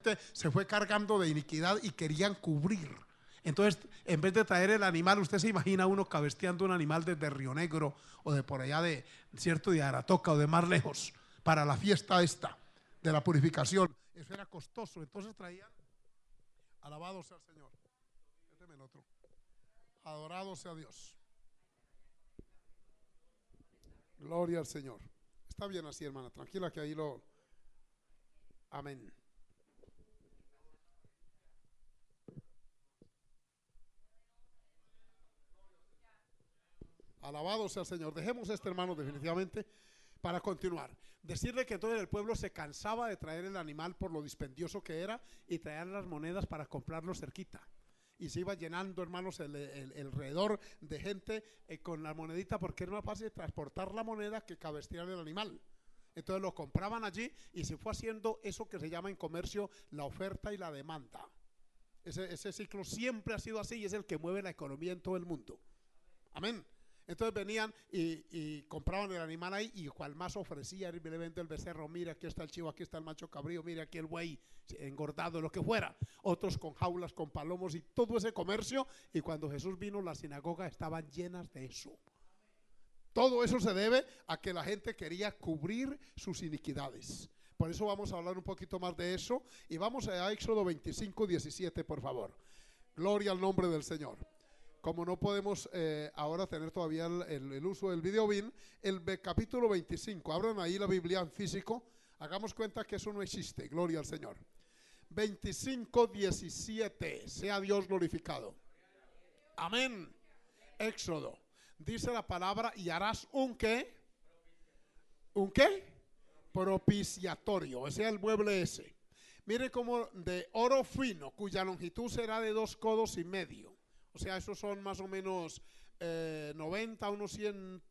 gente se fue cargando de iniquidad y querían cubrir. Entonces, en vez de traer el animal, usted se imagina uno cabesteando un animal desde Río Negro o de por allá de cierto de Aratoca o de más lejos para la fiesta esta de la purificación. Eso era costoso. Entonces traían, alabado sea el Señor. Méteme el otro. Adorado sea Dios. Gloria al Señor. Está bien así, hermana. Tranquila que ahí lo. Amén. Alabado sea el Señor. Dejemos este, hermano, definitivamente para continuar. Decirle que entonces el pueblo se cansaba de traer el animal por lo dispendioso que era y traer las monedas para comprarlo cerquita. Y se iba llenando, hermanos, el alrededor de gente con la monedita, porque era más fácil transportar la moneda que cabestear el animal. Entonces lo compraban allí y se fue haciendo eso que se llama en comercio la oferta y la demanda. Ese ciclo siempre ha sido así y es el que mueve la economía en todo el mundo. Amén. Entonces venían y compraban el animal ahí, y cual más ofrecía, y le vendo el becerro, mira aquí está el chivo, aquí está el macho cabrío, mira aquí el buey engordado, lo que fuera. Otros con jaulas, con palomos y todo ese comercio. Y cuando Jesús vino, las sinagogas estaban llenas de eso. Todo eso se debe a que la gente quería cubrir sus iniquidades. Por eso vamos a hablar un poquito más de eso. Y vamos a Éxodo 25:17, por favor. Gloria al nombre del Señor. Como no podemos ahora tener todavía el uso del video bin, el capítulo 25, abran ahí la Biblia en físico, hagamos cuenta que eso no existe, gloria al Señor. 25:17, sea Dios glorificado. Amén. Éxodo, dice la palabra, y harás un ¿qué? ¿Un qué? Propiciatorio, o sea el mueble ese. Mire como de oro fino, cuya longitud será de 2 codos y medio. O sea, esos son más o menos 90, unos 100,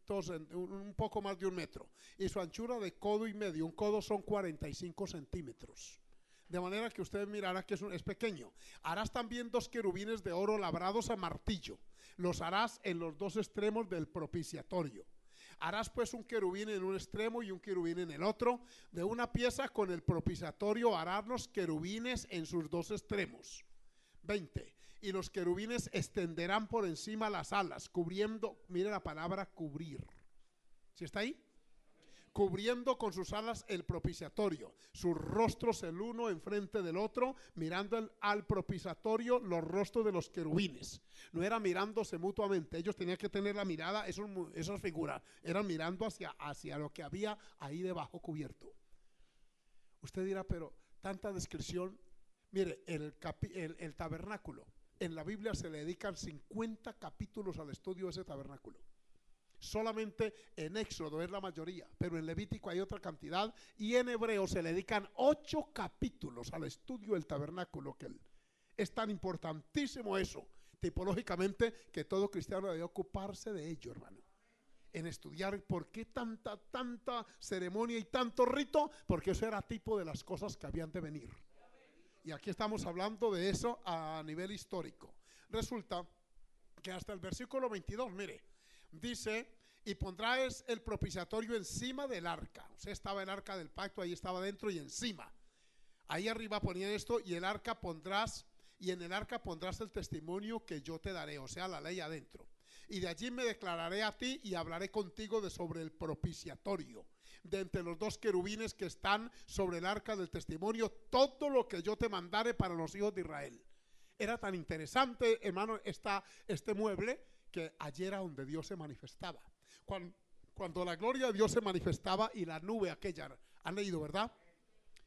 un poco más de 1 metro. Y su anchura de codo y medio, un codo son 45 centímetros. De manera que usted mirará que es pequeño. Harás también 2 querubines de oro labrados a martillo. Los harás en los 2 extremos del propiciatorio. Harás pues un querubín en un extremo y un querubín en el otro. De una pieza con el propiciatorio harás los querubines en sus 2 extremos. 20. Y los querubines extenderán por encima las alas, cubriendo, mire la palabra cubrir. ¿Sí está ahí? Cubriendo con sus alas el propiciatorio, sus rostros el uno enfrente del otro, mirando al propiciatorio los rostros de los querubines. No era mirándose mutuamente, ellos tenían que tener la mirada, esas figuras, eran mirando hacia lo que había ahí debajo cubierto. Usted dirá, pero tanta descripción. Mire, el tabernáculo, en la Biblia se le dedican 50 capítulos al estudio de ese tabernáculo. Solamente en Éxodo es la mayoría, pero en Levítico hay otra cantidad, y en Hebreo se le dedican 8 capítulos al estudio del tabernáculo. Es tan importantísimo eso, tipológicamente, que todo cristiano debe ocuparse de ello, hermano. En estudiar por qué tanta ceremonia y tanto rito, porque eso era tipo de las cosas que habían de venir. Y aquí estamos hablando de eso a nivel histórico. Resulta que hasta el versículo 22, mire, dice, y pondrás el propiciatorio encima del arca. O sea, estaba el arca del pacto, ahí estaba dentro y encima. Ahí arriba ponía esto, y el arca pondrás, y en el arca pondrás el testimonio que yo te daré, o sea, la ley adentro. Y de allí me declararé a ti y hablaré contigo sobre el propiciatorio. De entre los 2 querubines que están sobre el arca del testimonio, todo lo que yo te mandare para los hijos de Israel. Era tan interesante, hermano, este mueble, que allí era donde Dios se manifestaba. Cuando la gloria de Dios se manifestaba y la nube aquella, han leído, ¿verdad?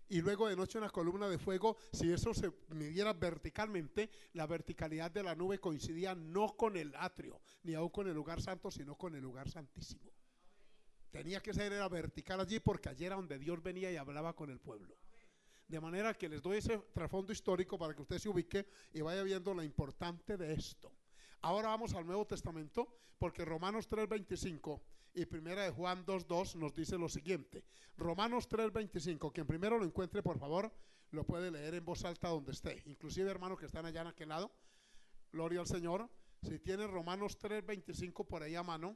Y luego de noche una columna de fuego. Si eso se midiera verticalmente, la verticalidad de la nube coincidía no con el atrio, ni aún con el lugar santo, sino con el lugar santísimo. Tenía que ser era vertical allí, porque allí era donde Dios venía y hablaba con el pueblo. De manera que les doy ese trasfondo histórico para que usted se ubique y vaya viendo lo importante de esto. Ahora vamos al Nuevo Testamento, porque Romanos 3:25 y Primera de Juan 2:2 nos dice lo siguiente. Romanos 3:25, quien primero lo encuentre, por favor, lo puede leer en voz alta donde esté. Inclusive, hermanos que están allá en aquel lado, gloria al Señor. Si tiene Romanos 3:25 por ahí a mano.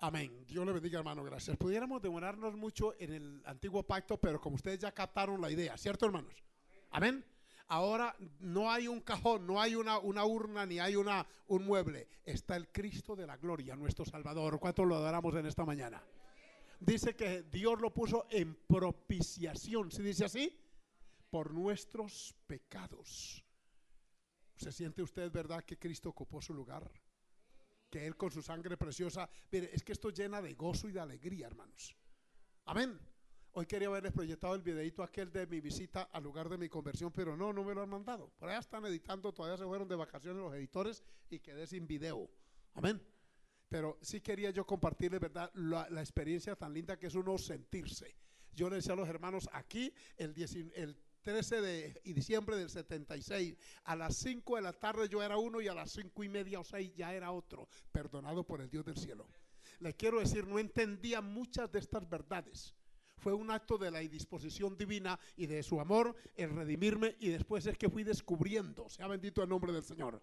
Amén. Dios le bendiga, hermano. Gracias. Pudiéramos demorarnos mucho en el antiguo pacto, pero como ustedes ya captaron la idea, ¿cierto, hermanos? Amén. Ahora no hay un cajón, no hay una urna, ni hay un mueble. Está el Cristo de la gloria, nuestro Salvador. ¿Cuánto lo adoramos en esta mañana? Dice que Dios lo puso en propiciación. ¿Se dice así? Por nuestros pecados. ¿Se siente usted, verdad, que Cristo ocupó su lugar? Que Él con su sangre preciosa. Mire, es que esto llena de gozo y de alegría, hermanos. Amén. Hoy quería haberles proyectado el videito aquel de mi visita al lugar de mi conversión, pero no me lo han mandado. Por allá están editando, todavía se fueron de vacaciones los editores y quedé sin video. Amén. Pero sí quería yo compartirles, verdad, la experiencia tan linda que es uno sentirse. Yo le decía a los hermanos aquí el 13 de diciembre del 76, a las 5 de la tarde yo era uno y a las 5:30 o 6 ya era otro, perdonado por el Dios del cielo. Le quiero decir, no entendía muchas de estas verdades. Fue un acto de la disposición divina y de su amor el redimirme, y después es que fui descubriendo. Sea bendito el nombre del Señor.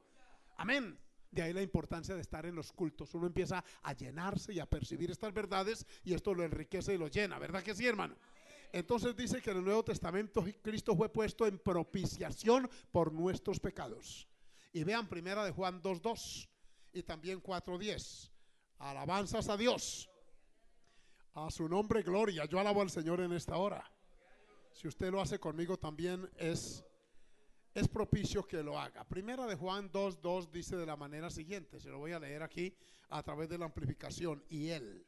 Amén. De ahí la importancia de estar en los cultos. Uno empieza a llenarse y a percibir estas verdades y esto lo enriquece y lo llena. ¿Verdad que sí, hermano? Entonces dice que en el Nuevo Testamento Cristo fue puesto en propiciación por nuestros pecados. Y vean primera de Juan 2:2 y también 4:10. Alabanzas a Dios. A su nombre gloria. Yo alabo al Señor en esta hora. Si usted lo hace conmigo también es propicio que lo haga. Primera de Juan 2:2 dice de la manera siguiente. Se lo voy a leer aquí a través de la amplificación. Y él.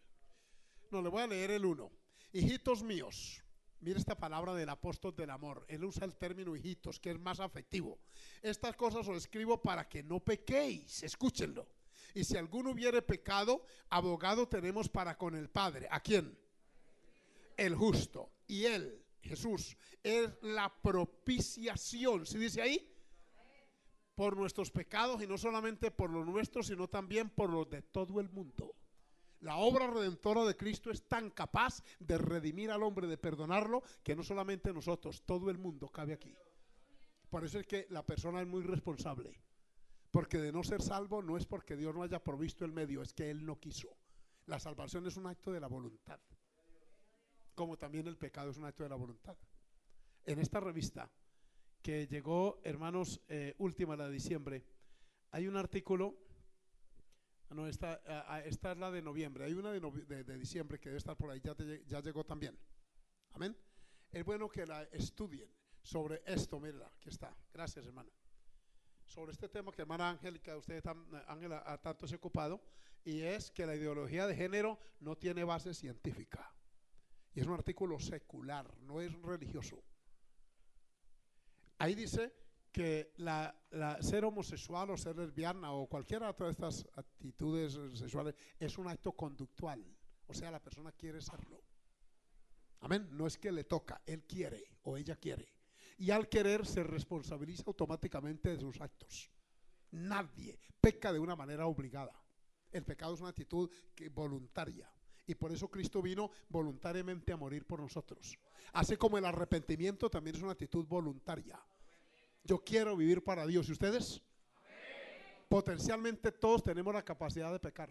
No, le voy a leer el 1. Hijitos míos. Mire esta palabra del apóstol del amor. Él usa el término hijitos, que es más afectivo. Estas cosas os escribo para que no pequéis. Escúchenlo. Y si alguno hubiere pecado, abogado tenemos para con el Padre. ¿A quién? El justo. Y él, Jesús, es la propiciación. ¿Sí dice ahí? Por nuestros pecados, y no solamente por los nuestros, sino también por los de todo el mundo. La obra redentora de Cristo es tan capaz de redimir al hombre, de perdonarlo, que no solamente nosotros, todo el mundo cabe aquí. Por eso es que la persona es muy responsable. Porque de no ser salvo no es porque Dios no haya provisto el medio, es que Él no quiso. La salvación es un acto de la voluntad, como también el pecado es un acto de la voluntad. En esta revista que llegó, hermanos, última, la de diciembre, hay un artículo. No, esta es la de noviembre. Hay una de diciembre que debe estar por ahí, ya llegó también. Amén. Es bueno que la estudien sobre esto. Mírala, aquí está. Gracias, hermano. Sobre este tema que hermana Angélica, Ángela, tanto se ha ocupado, y es que la ideología de género no tiene base científica. Y es un artículo secular, no es religioso. Ahí dice que ser homosexual o ser lesbiana o cualquiera de estas actitudes sexuales es un acto conductual. O sea, la persona quiere serlo. Amén. No es que le toca, él quiere o ella quiere. Y al querer se responsabiliza automáticamente de sus actos. Nadie peca de una manera obligada. El pecado es una actitud voluntaria. Y por eso Cristo vino voluntariamente a morir por nosotros. Así como el arrepentimiento también es una actitud voluntaria. Yo quiero vivir para Dios. ¿Y ustedes? Potencialmente todos tenemos la capacidad de pecar.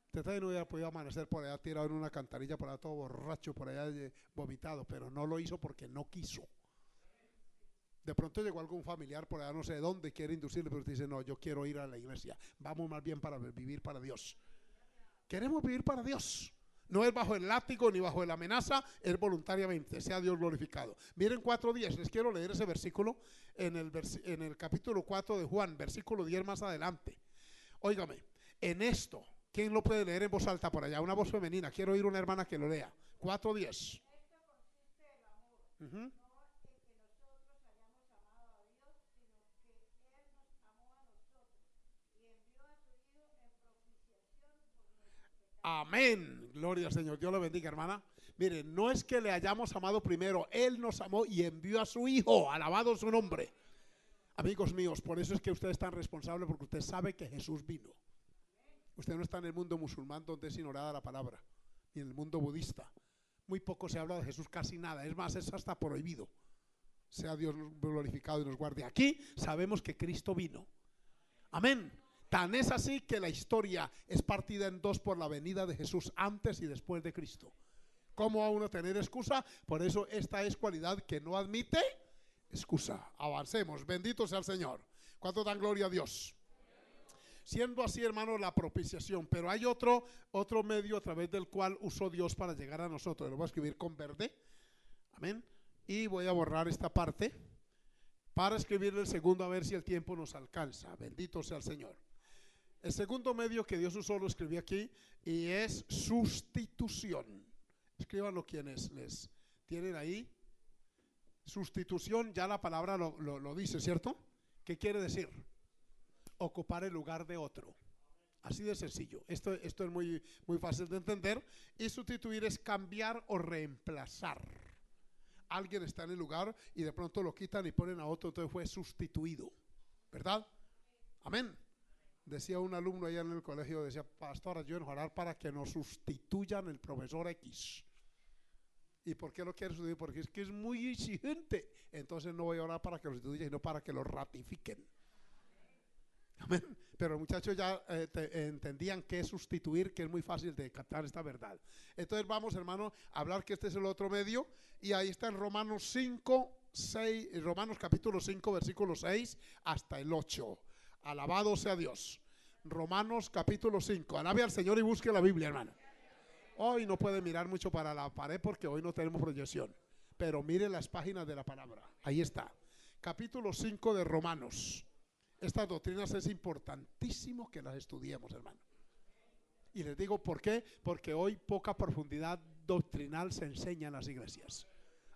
Usted también no hubiera podido amanecer por allá tirado en una cantarilla, por allá todo borracho, por allá vomitado, pero no lo hizo porque no quiso. De pronto llegó algún familiar por allá no sé dónde, quiere inducirle, pero usted dice, no, yo quiero ir a la iglesia. Vamos más bien para vivir para Dios. Queremos vivir para Dios. No es bajo el látigo ni bajo la amenaza, es voluntariamente. Sea Dios glorificado. Miren 4:10, les quiero leer ese versículo en el capítulo 4 de Juan, versículo 10 más adelante. Óigame, en esto, ¿quién lo puede leer en voz alta por allá? Una voz femenina, quiero oír una hermana que lo lea. 4:10. Amén, gloria al Señor, Dios lo bendiga, hermana. Mire, no es que le hayamos amado primero, Él nos amó y envió a su Hijo, alabado su nombre. Amigos míos, por eso es que usted es tan responsable, porque usted sabe que Jesús vino. Usted no está en el mundo musulmán donde es ignorada la palabra, ni en el mundo budista. Muy poco se habla de Jesús, casi nada, es más, es hasta prohibido. Sea Dios glorificado y nos guarde. Aquí sabemos que Cristo vino. Amén. Tan es así que la historia es partida en dos por la venida de Jesús antes y después de Cristo. ¿Cómo va uno a tener excusa? Por eso esta es cualidad que no admite excusa. Avancemos, bendito sea el Señor. ¿Cuánto dan gloria a Dios? Siendo así, hermanos, la propiciación. Pero hay otro medio a través del cual usó Dios para llegar a nosotros. Lo voy a escribir con verde. Amén. Y voy a borrar esta parte para escribir el segundo, a ver si el tiempo nos alcanza. Bendito sea el Señor. El segundo medio que Dios usó lo escribí aquí, y es sustitución. Escríbanlo quienes les tienen ahí. Sustitución, ya la palabra lo dice, ¿cierto? ¿Qué quiere decir? Ocupar el lugar de otro. Así de sencillo. Esto es muy fácil de entender. Y sustituir es cambiar o reemplazar. Alguien está en el lugar y de pronto lo quitan y ponen a otro, entonces fue sustituido, ¿verdad? Amén. Decía un alumno allá en el colegio, decía: pastor, ayúdenos a orar para que nos sustituyan el profesor X. ¿Y por qué lo quiere sustituir? Porque es que es muy exigente. Entonces no voy a orar para que lo sustituyan, sino para que lo ratifiquen. Amén. Pero los muchachos ya entendían qué es sustituir, que es muy fácil de captar esta verdad. Entonces vamos, hermano, a hablar que este es el otro medio. Y ahí está en Romanos 5, 6, Romanos capítulo 5, versículo 6 hasta el 8. Alabado sea Dios. Romanos capítulo 5. Alabe al Señor y busque la Biblia, hermano. Hoy no puede mirar mucho para la pared porque hoy no tenemos proyección. Pero mire las páginas de la palabra. Ahí está. Capítulo 5 de Romanos. Estas doctrinas es importantísimo que las estudiemos, hermano. Y les digo por qué. Porque hoy poca profundidad doctrinal se enseña en las iglesias.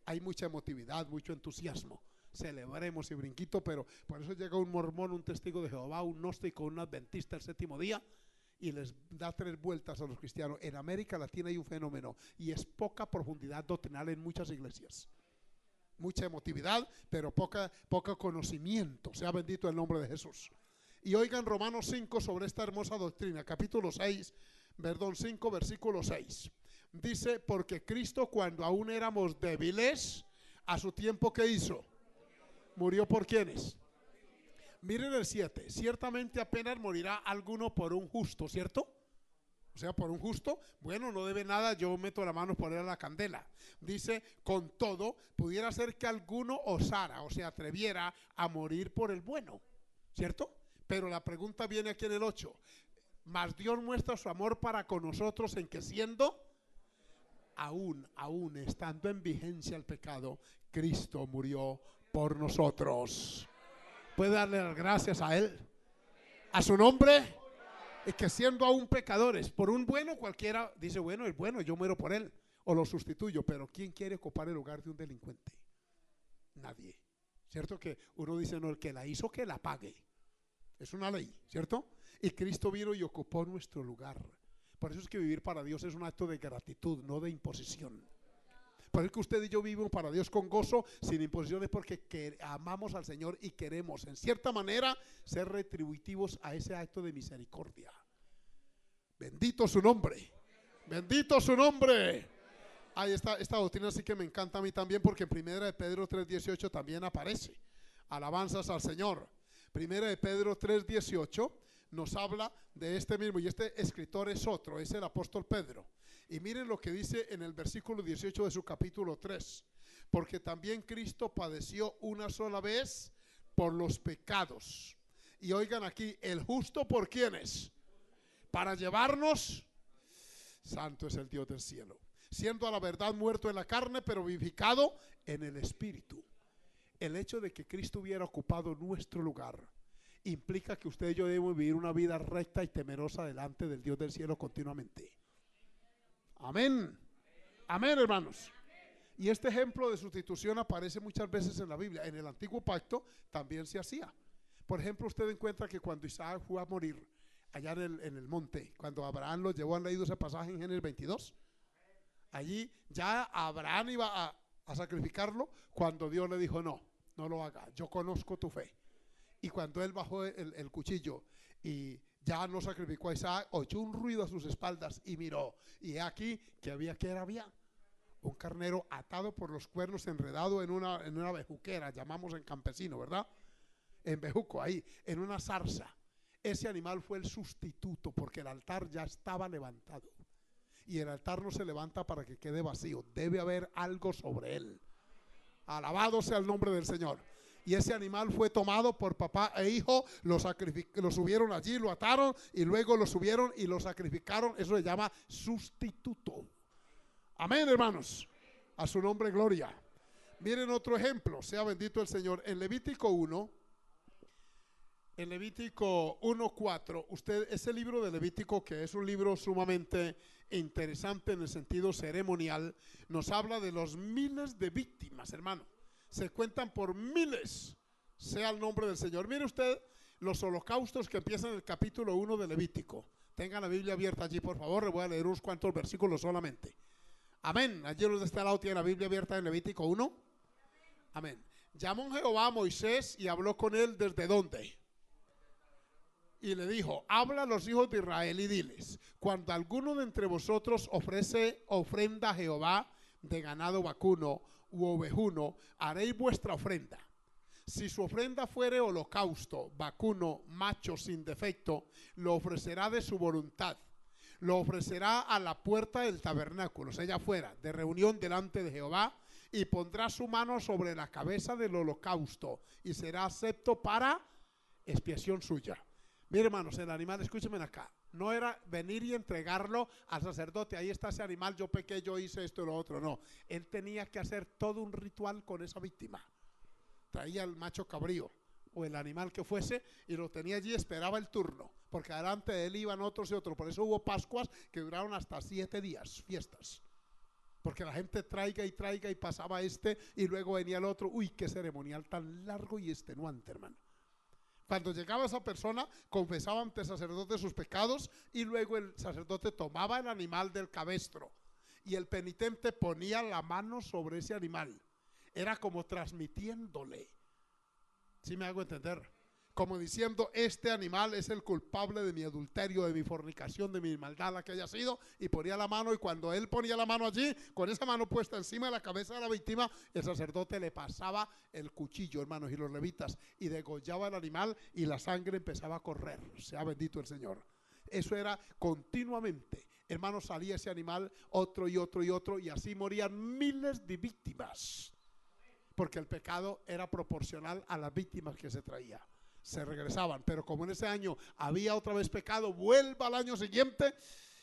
Hay mucha emotividad, mucho entusiasmo. Celebremos y brinquito, pero por eso llega un mormón, un testigo de Jehová, un gnóstico, un adventista el séptimo día y les da 3 vueltas a los cristianos. En América Latina hay un fenómeno y es poca profundidad doctrinal en muchas iglesias. Mucha emotividad, pero poca conocimiento. Sea bendito el nombre de Jesús. Y oigan Romanos 5 sobre esta hermosa doctrina, capítulo 6, perdón, 5, versículo 6. Dice: porque Cristo, cuando aún éramos débiles, a su tiempo, ¿qué hizo? ¿Murió por quiénes? Miren el 7. Ciertamente apenas morirá alguno por un justo, ¿cierto? O sea, por un justo, bueno, no debe nada, yo meto la mano por él a la candela. Dice: con todo, pudiera ser que alguno osara, o se atreviera a morir por el bueno, ¿cierto? Pero la pregunta viene aquí en el 8. Mas Dios muestra su amor para con nosotros en que siendo, aún estando en vigencia el pecado, Cristo murió por nosotros. ¿Puede darle las gracias a Él? A su nombre. Y que siendo aún pecadores, por un bueno cualquiera dice: bueno, es bueno, yo muero por él o lo sustituyo. Pero ¿quién quiere ocupar el lugar de un delincuente? Nadie. ¿Cierto? Que uno dice: no, el que la hizo, que la pague. Es una ley, ¿cierto? Y Cristo vino y ocupó nuestro lugar. Por eso es que vivir para Dios es un acto de gratitud, no de imposición. Por eso que usted y yo vivimos para Dios con gozo, sin imposiciones, porque amamos al Señor y queremos, en cierta manera, ser retributivos a ese acto de misericordia. Bendito su nombre. Bendito su nombre. Ahí está, esta doctrina sí que me encanta a mí también, porque en 1 de Pedro 3:18 también aparece. Alabanzas al Señor. 1 de Pedro 3:18 nos habla de este mismo, y este escritor es otro, es el apóstol Pedro. Y miren lo que dice en el versículo 18 de su capítulo 3. Porque también Cristo padeció una sola vez por los pecados. Y oigan aquí, el justo, ¿por quiénes? Para llevarnos, santo es el Dios del cielo, siendo a la verdad muerto en la carne, pero vivificado en el espíritu. El hecho de que Cristo hubiera ocupado nuestro lugar implica que usted y yo debemos vivir una vida recta y temerosa delante del Dios del cielo continuamente. Amén. Amén, hermanos. Y este ejemplo de sustitución aparece muchas veces en la Biblia. En el antiguo pacto también se hacía. Por ejemplo, usted encuentra que cuando Isaac fue a morir allá en el monte, cuando Abraham lo llevó, han leído ese pasaje en Génesis 22. Allí ya Abraham iba a sacrificarlo, cuando Dios le dijo: no lo haga, yo conozco tu fe. Y cuando él bajó el cuchillo y ya no sacrificó a Isaac, oyó un ruido a sus espaldas y miró, y aquí que había un carnero atado por los cuernos, enredado en una bejuquera, llamamos en campesino, ¿verdad? En bejuco, ahí, en una zarza. ese animal fue el sustituto, porque el altar ya estaba levantado. Y el altar no se levanta para que quede vacío, debe haber algo sobre él. Alabado sea el nombre del Señor. Y ese animal fue tomado por papá e hijo, lo subieron allí, lo ataron y luego lo subieron y lo sacrificaron. Eso se llama sustituto. Amén, hermanos. A su nombre gloria. Miren otro ejemplo, sea bendito el Señor. En Levítico 1, en Levítico 1:4, ese libro de Levítico, que es un libro sumamente interesante en el sentido ceremonial, nos habla de los miles de víctimas, hermano. Se cuentan por miles, sea el nombre del Señor. Mire usted los holocaustos que empiezan en el capítulo 1 de Levítico. Tengan la Biblia abierta allí, por favor. Le voy a leer unos cuantos versículos solamente. Amén. Allí los de este lado tienen la Biblia abierta en Levítico 1. Amén. Llamó Jehová a Moisés y habló con él desde dónde. Y le dijo: habla a los hijos de Israel y diles: cuando alguno de entre vosotros ofrece ofrenda a Jehová de ganado vacuno u ovejuno, haréis vuestra ofrenda. Si su ofrenda fuere holocausto, vacuno, macho sin defecto, lo ofrecerá de su voluntad. Lo ofrecerá a la puerta del tabernáculo, o sea, allá afuera, de reunión delante de Jehová, y pondrá su mano sobre la cabeza del holocausto, y será acepto para expiación suya. Mire, hermanos, el animal, escúchenme acá, no era venir y entregarlo al sacerdote. Ahí está ese animal, yo pequé, yo hice esto y lo otro. No, él tenía que hacer todo un ritual con esa víctima. Traía el macho cabrío o el animal que fuese y lo tenía allí, esperaba el turno, porque delante de él iban otros y otros. Por eso hubo Pascuas que duraron hasta 7 días, fiestas, porque la gente traiga y pasaba y luego venía el otro. Uy, qué ceremonial tan largo y extenuante, hermano. Cuando llegaba esa persona, confesaba ante el sacerdote sus pecados y luego el sacerdote tomaba el animal del cabestro y el penitente ponía la mano sobre ese animal. Era como transmitiéndole, ¿sí me hago entender? Como diciendo: este animal es el culpable de mi adulterio, de mi fornicación, de mi maldad, la que haya sido. Y ponía la mano, y cuando él ponía la mano allí, con esa mano puesta encima de la cabeza de la víctima, el sacerdote le pasaba el cuchillo, hermanos, y los levitas, y degollaba el animal y la sangre empezaba a correr. Sea bendito el Señor. Eso era continuamente, hermanos. Salía ese animal, otro y otro y otro, y así morían miles de víctimas, porque el pecado era proporcional a las víctimas que se traía. Se regresaban, pero como en ese año había otra vez pecado, vuelva al año siguiente.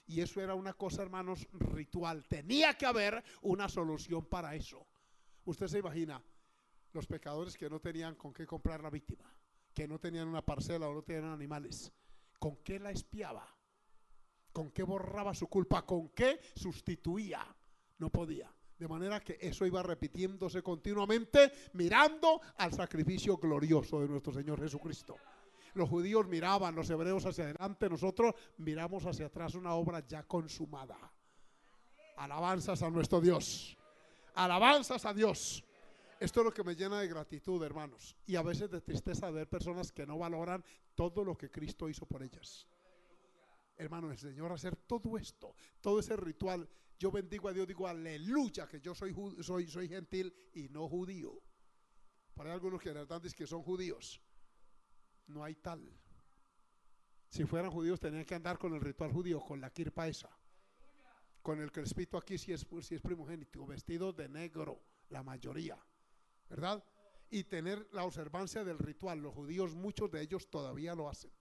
Y eso era una cosa, hermanos, ritual. Tenía que haber una solución para eso. Usted se imagina los pecadores que no tenían con qué comprar la víctima, que no tenían una parcela o no tenían animales. ¿Con qué la expiaba? ¿Con qué borraba su culpa? ¿Con qué sustituía? No podía. De manera que eso iba repitiéndose continuamente, mirando al sacrificio glorioso de nuestro Señor Jesucristo. Los judíos miraban, los hebreos hacia adelante, nosotros miramos hacia atrás, una obra ya consumada. Alabanzas a nuestro Dios. Alabanzas a Dios. Esto es lo que me llena de gratitud, hermanos, y a veces de tristeza de ver personas que no valoran todo lo que Cristo hizo por ellas. Hermano, el Señor hacer todo esto, todo ese ritual. Yo bendigo a Dios, digo aleluya, que yo soy gentil y no judío. Para algunos que de verdad dicen que son judíos, no hay tal. Si fueran judíos tenían que andar con el ritual judío, con la kirpa esa, con el crespito aquí si es primogénito, vestido de negro, la mayoría, ¿verdad? Y tener la observancia del ritual. Los judíos, muchos de ellos todavía lo hacen.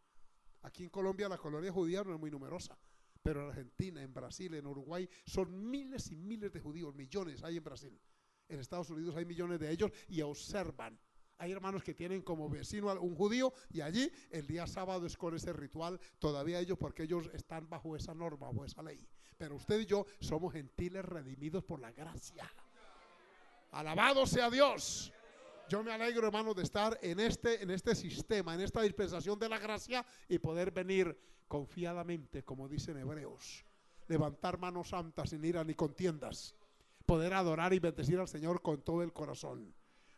Aquí en Colombia la colonia judía no es muy numerosa, pero en Argentina, en Brasil, en Uruguay son miles y miles de judíos, millones hay en Brasil. En Estados Unidos hay millones de ellos y observan. Hay hermanos que tienen como vecino a un judío y allí el día sábado es con ese ritual todavía ellos, porque ellos están bajo esa norma, bajo esa ley. Pero usted y yo somos gentiles redimidos por la gracia. Alabado sea Dios. Yo me alegro, hermano, de estar en este sistema, en esta dispensación de la gracia y poder venir confiadamente, como dicen Hebreos, levantar manos santas sin ira ni contiendas, poder adorar y bendecir al Señor con todo el corazón.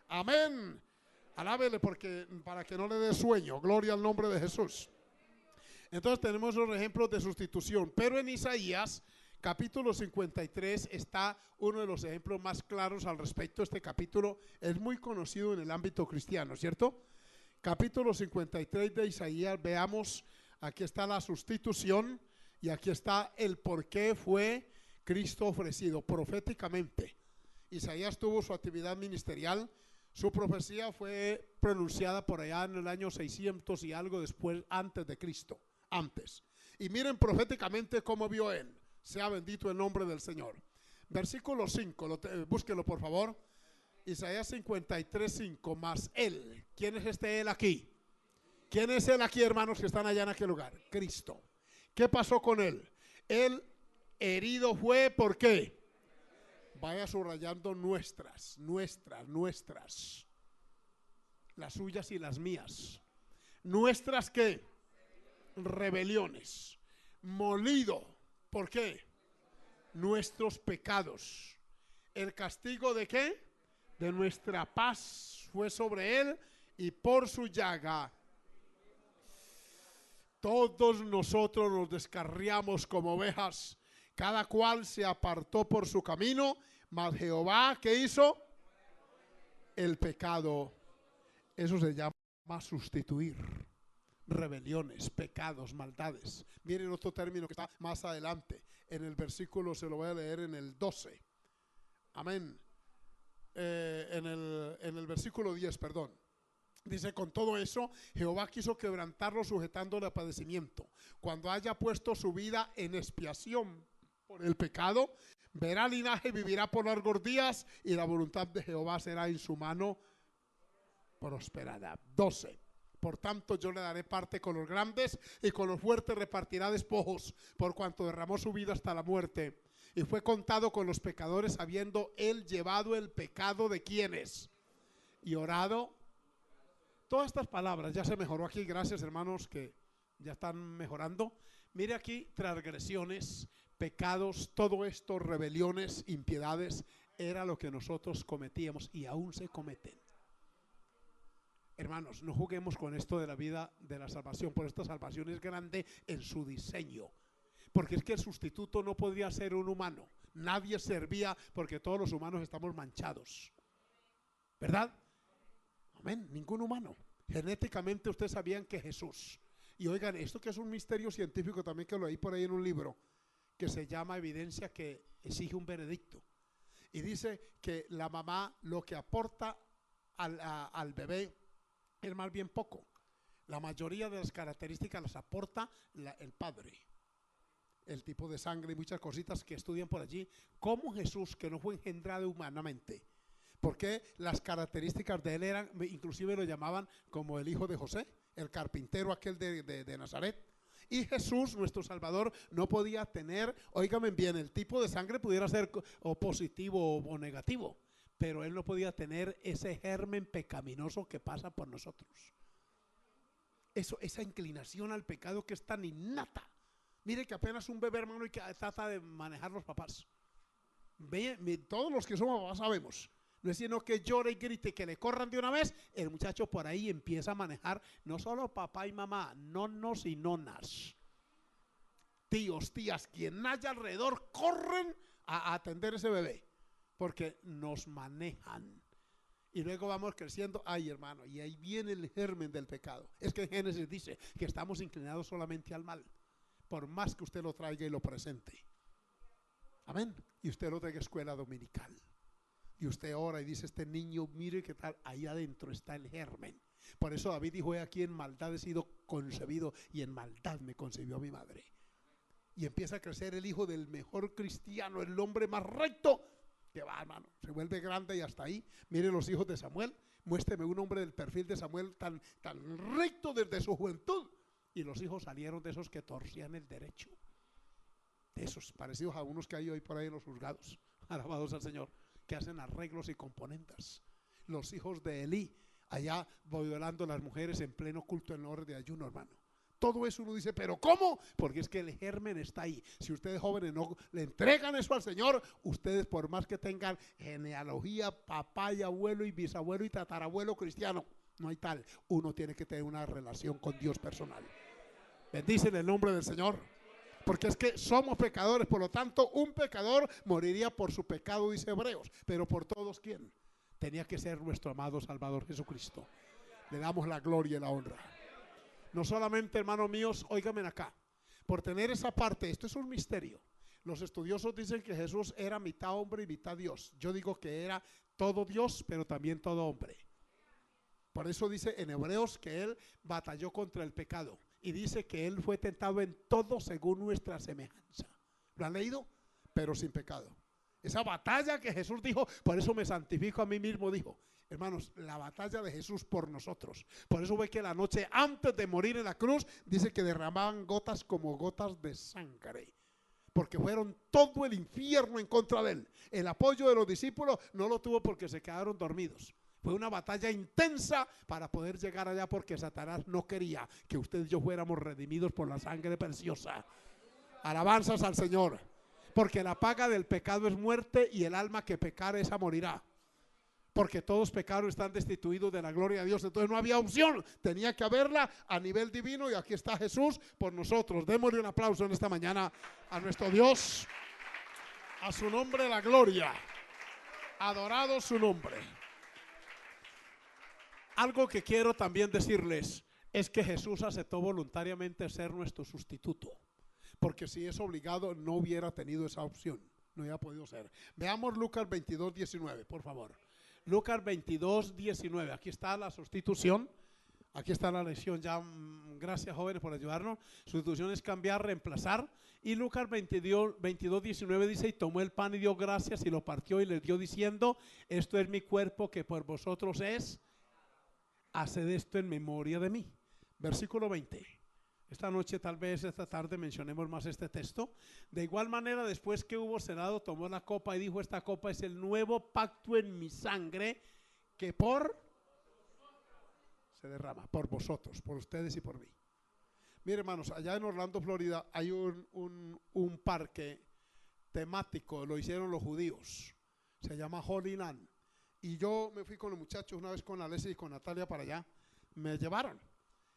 Amén. Alábele para que no le dé sueño. Gloria al nombre de Jesús. Entonces tenemos los ejemplos de sustitución, pero en Isaías capítulo 53 está uno de los ejemplos más claros al respecto. Este capítulo es muy conocido en el ámbito cristiano, ¿cierto? capítulo 53 de Isaías, veamos, aquí está la sustitución y aquí está el por qué fue Cristo ofrecido proféticamente. Isaías tuvo su actividad ministerial, su profecía fue pronunciada por allá en el año 600 y algo después, antes de Cristo, antes. Y miren proféticamente cómo vio él. Sea bendito el nombre del Señor. Versículo 5, búsquelo por favor. Isaías 53, 5, más él. ¿Quién es este él aquí? ¿Quién es él aquí, hermanos, que están allá en aquel lugar? Cristo. ¿Qué pasó con él? Él herido fue, ¿por qué? Vaya subrayando nuestras. Las suyas y las mías. Nuestras, ¿qué? Rebeliones. Molido. ¿Por qué? Nuestros pecados. ¿El castigo de qué? De nuestra paz fue sobre él, y por su llaga todos nosotros nos descarriamos como ovejas, cada cual se apartó por su camino, mas Jehová, ¿qué hizo? El pecado. Eso se llama sustituir. Rebeliones, pecados, maldades. Miren otro término que está más adelante. En el versículo, se lo voy a leer en el 12. Amén. En el versículo 10, perdón. Dice: con todo eso, Jehová quiso quebrantarlo, sujetándole a padecimiento. Cuando haya puesto su vida en expiación por el pecado, verá linaje y vivirá por largos días, y la voluntad de Jehová será en su mano prosperada. 12. Por tanto, yo le daré parte con los grandes, y con los fuertes repartirá despojos, por cuanto derramó su vida hasta la muerte, y fue contado con los pecadores, habiendo él llevado el pecado de quienes, y orado. Todas estas palabras, ya se mejoró aquí, gracias hermanos que ya están mejorando. Mire aquí: transgresiones, pecados, todo esto, rebeliones, impiedades, era lo que nosotros cometíamos y aún se cometen. Hermanos, no juguemos con esto de la vida de la salvación, por esta salvación es grande en su diseño. Porque es que el sustituto no podría ser un humano. Nadie servía, porque todos los humanos estamos manchados, ¿verdad? Amén, ningún humano. Genéticamente ustedes sabían que Jesús, y oigan, esto que es un misterio científico también, que lo leí por ahí en un libro que se llama Evidencia que exige un veredicto, y dice que la mamá lo que aporta al bebé es más bien poco. La mayoría de las características las aporta el padre, el tipo de sangre y muchas cositas que estudian por allí. Como Jesús, que no fue engendrado humanamente, porque las características de él eran, inclusive lo llamaban como el hijo de José, el carpintero aquel de Nazaret. Y Jesús, nuestro Salvador, no podía tener, óigame bien, el tipo de sangre pudiera ser o positivo o negativo, pero él no podía tener ese germen pecaminoso que pasa por nosotros. Esa inclinación al pecado que es tan innata. Mire que apenas un bebé, hermano, y que trata de manejar los papás. Todos los que somos papás sabemos. No es sino que llore y grite, que le corran de una vez, el muchacho por ahí empieza a manejar no solo papá y mamá, nonos y nonas, tíos, tías, quien haya alrededor, corren a atender ese bebé, porque nos manejan. Y luego vamos creciendo, ay hermano, y ahí viene el germen del pecado. Es que en Génesis dice que estamos inclinados solamente al mal, por más que usted lo traiga y lo presente. Amén. Y usted lo traiga a escuela dominical. Y usted ora y dice: este niño, mire qué tal, ahí adentro está el germen. Por eso David dijo: he aquí en maldad he sido concebido, y en maldad me concibió mi madre. Y empieza a crecer el hijo del mejor cristiano, el hombre más recto, que va, hermano, se vuelve grande, y hasta ahí. Mire los hijos de Samuel, muéstreme un hombre del perfil de Samuel tan recto desde su juventud. Y los hijos salieron de esos que torcían el derecho, de esos parecidos a unos que hay hoy por ahí en los juzgados, alabados al Señor, que hacen arreglos y componendas. Los hijos de Elí, allá violando a las mujeres en pleno culto en hora de ayuno, hermano. Todo eso uno dice: ¿pero cómo? Porque es que el germen está ahí. Si ustedes jóvenes no le entregan eso al Señor, ustedes, por más que tengan genealogía, papá y abuelo y bisabuelo y tatarabuelo cristiano, no hay tal. Uno tiene que tener una relación con Dios personal. Bendicen el nombre del Señor. Porque es que somos pecadores, por lo tanto un pecador moriría por su pecado, dice Hebreos. Pero por todos, ¿quién? Tenía que ser nuestro amado Salvador Jesucristo. le damos la gloria y la honra. No solamente, hermanos míos, óigame acá, por tener esa parte, esto es un misterio. Los estudiosos dicen que Jesús era mitad hombre y mitad Dios. Yo digo que era todo Dios, pero también todo hombre. Por eso dice en Hebreos que Él batalló contra el pecado. Y dice que Él fue tentado en todo según nuestra semejanza. ¿Lo han leído? Pero sin pecado. Esa batalla que Jesús dijo, por eso me santifico a mí mismo, dijo. Hermanos, la batalla de Jesús por nosotros. Por eso ve que la noche antes de morir en la cruz, dice que derramaban gotas como gotas de sangre. Porque fueron todo el infierno en contra de Él. El apoyo de los discípulos no lo tuvo porque se quedaron dormidos. Fue una batalla intensa para poder llegar allá, porque Satanás no quería que usted y yo fuéramos redimidos por la sangre preciosa. Alabanzas al Señor. Porque la paga del pecado es muerte, y el alma que pecare esa morirá. Porque todos pecaron, están destituidos de la gloria de Dios. Entonces no había opción, tenía que haberla a nivel divino, y aquí está Jesús por nosotros. Démosle un aplauso en esta mañana a nuestro Dios. A su nombre la gloria. Adorado su nombre. Algo que quiero también decirles es que Jesús aceptó voluntariamente ser nuestro sustituto, porque si es obligado no hubiera tenido esa opción, no hubiera podido ser. Veamos Lucas 22:19, por favor. Lucas 22:19, aquí está la sustitución, aquí está la lección ya. Gracias, jóvenes, por ayudarnos. Sustitución es cambiar, reemplazar. Y Lucas 22:19 dice: y tomó el pan y dio gracias y lo partió y les dio diciendo: esto es mi cuerpo que por vosotros es. Haced esto en memoria de mí. Versículo 20. Esta noche, tal vez esta tarde, mencionemos más este texto. De igual manera, después que hubo cenado, tomó la copa y dijo: esta copa es el nuevo pacto en mi sangre, que se derrama por vosotros, por ustedes y por mí. Mire, hermanos, allá en Orlando, Florida, hay un parque temático, lo hicieron los judíos, se llama Holy Land. Y yo me fui con los muchachos una vez, con Alessia y con Natalia, para allá. Me llevaron.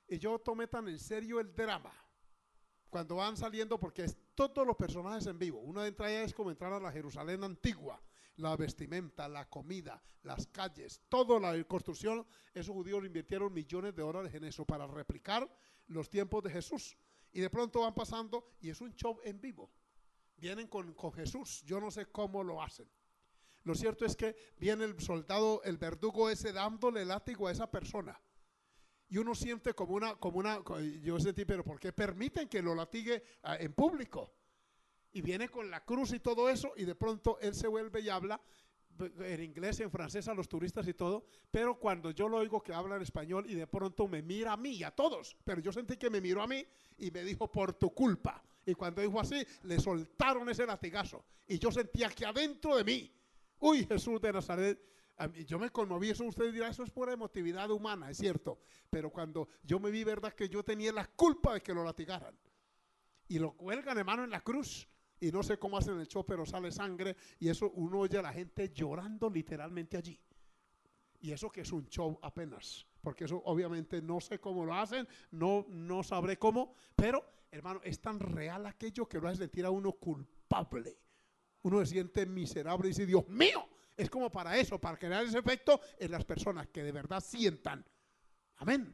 Y yo tomé tan en serio el drama cuando van saliendo, porque es todos los personajes en vivo. Una de entre ellas es como entrar a la Jerusalén antigua. La vestimenta, la comida, las calles, toda la construcción. Esos judíos invirtieron millones de dólares en eso para replicar los tiempos de Jesús. Y de pronto van pasando y es un show en vivo. Vienen con Jesús. Yo no sé cómo lo hacen. Lo cierto es que viene el soldado, el verdugo ese, dándole látigo a esa persona. Y uno siente yo sentí, pero ¿por qué permiten que lo latigue en público? Y viene con la cruz y todo eso, y de pronto él se vuelve y habla en inglés, en francés a los turistas y todo, pero cuando yo lo oigo que habla en español, y de pronto me mira a mí y a todos, pero yo sentí que me miró a mí y me dijo: por tu culpa. Y cuando dijo así, le soltaron ese latigazo, y yo sentía que adentro de mí, uy, Jesús de Nazaret, yo me conmoví. Eso usted dirá, eso es pura emotividad humana, es cierto, pero cuando yo me vi, verdad que yo tenía la culpa de que lo latigaran, y lo cuelgan, hermano, en la cruz, y no sé cómo hacen el show, pero sale sangre, y eso uno oye a la gente llorando literalmente allí, y eso que es un show apenas, porque eso obviamente no sé cómo lo hacen, no sabré cómo, pero hermano, es tan real aquello que lo hace sentir a uno culpable. Uno se siente miserable y dice: Dios mío. Es como para eso, para crear ese efecto en las personas que de verdad sientan. Amén.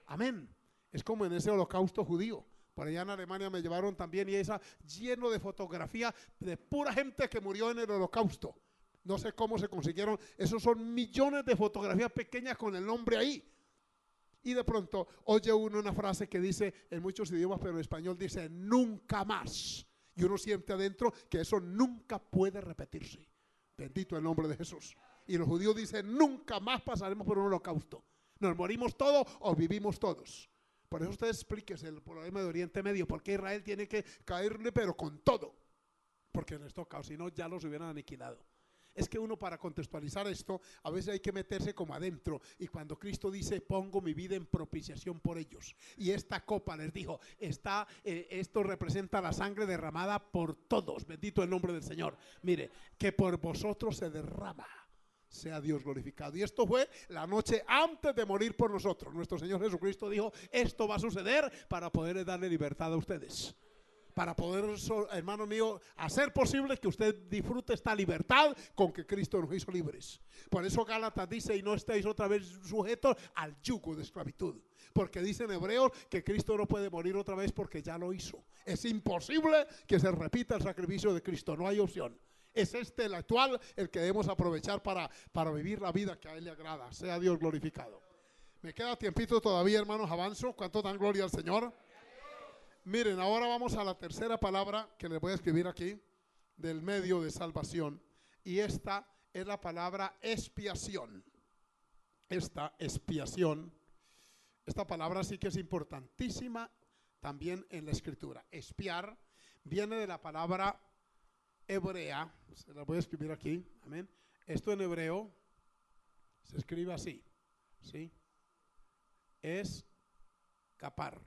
Amén. Es como en ese holocausto judío. Por allá en Alemania me llevaron también, y esa lleno de fotografías de pura gente que murió en el holocausto. No sé cómo se consiguieron. Esos son millones de fotografías pequeñas con el nombre ahí. Y de pronto oye uno una frase que dice en muchos idiomas, pero en español dice: nunca más. Y uno siente adentro que eso nunca puede repetirse. Bendito el nombre de Jesús. Y los judíos dicen: nunca más pasaremos por un holocausto. Nos morimos todos o vivimos todos. Por eso usted explíquese el problema de Oriente Medio. Porque Israel tiene que caerle, pero con todo. Porque les toca, o si no ya los hubieran aniquilado. Es que uno, para contextualizar esto, a veces hay que meterse como adentro. Y cuando Cristo dice: pongo mi vida en propiciación por ellos, y esta copa, les dijo, esto representa la sangre derramada por todos. Bendito el nombre del Señor. Mire, que por vosotros se derrama. Sea Dios glorificado. Y esto fue la noche antes de morir por nosotros. Nuestro Señor Jesucristo dijo: esto va a suceder para poder darle libertad a ustedes, para poder, hermano mío, hacer posible que usted disfrute esta libertad con que Cristo nos hizo libres. Por eso Gálatas dice, y no estéis otra vez sujetos al yugo de esclavitud. Porque dice en Hebreos que Cristo no puede morir otra vez porque ya lo hizo. Es imposible que se repita el sacrificio de Cristo, no hay opción. Es el actual, el que debemos aprovechar para vivir la vida que a Él le agrada. Sea Dios glorificado. Me queda tiempito todavía, hermanos, avanzo. ¿Cuánto dan gloria al Señor? Miren, ahora vamos a la tercera palabra que les voy a escribir aquí, del medio de salvación. Y esta es la palabra expiación. Esta expiación, esta palabra sí que es importantísima también en la Escritura. Expiar viene de la palabra hebrea, se la voy a escribir aquí, amén. Esto en hebreo se escribe así, ¿sí? Es capar.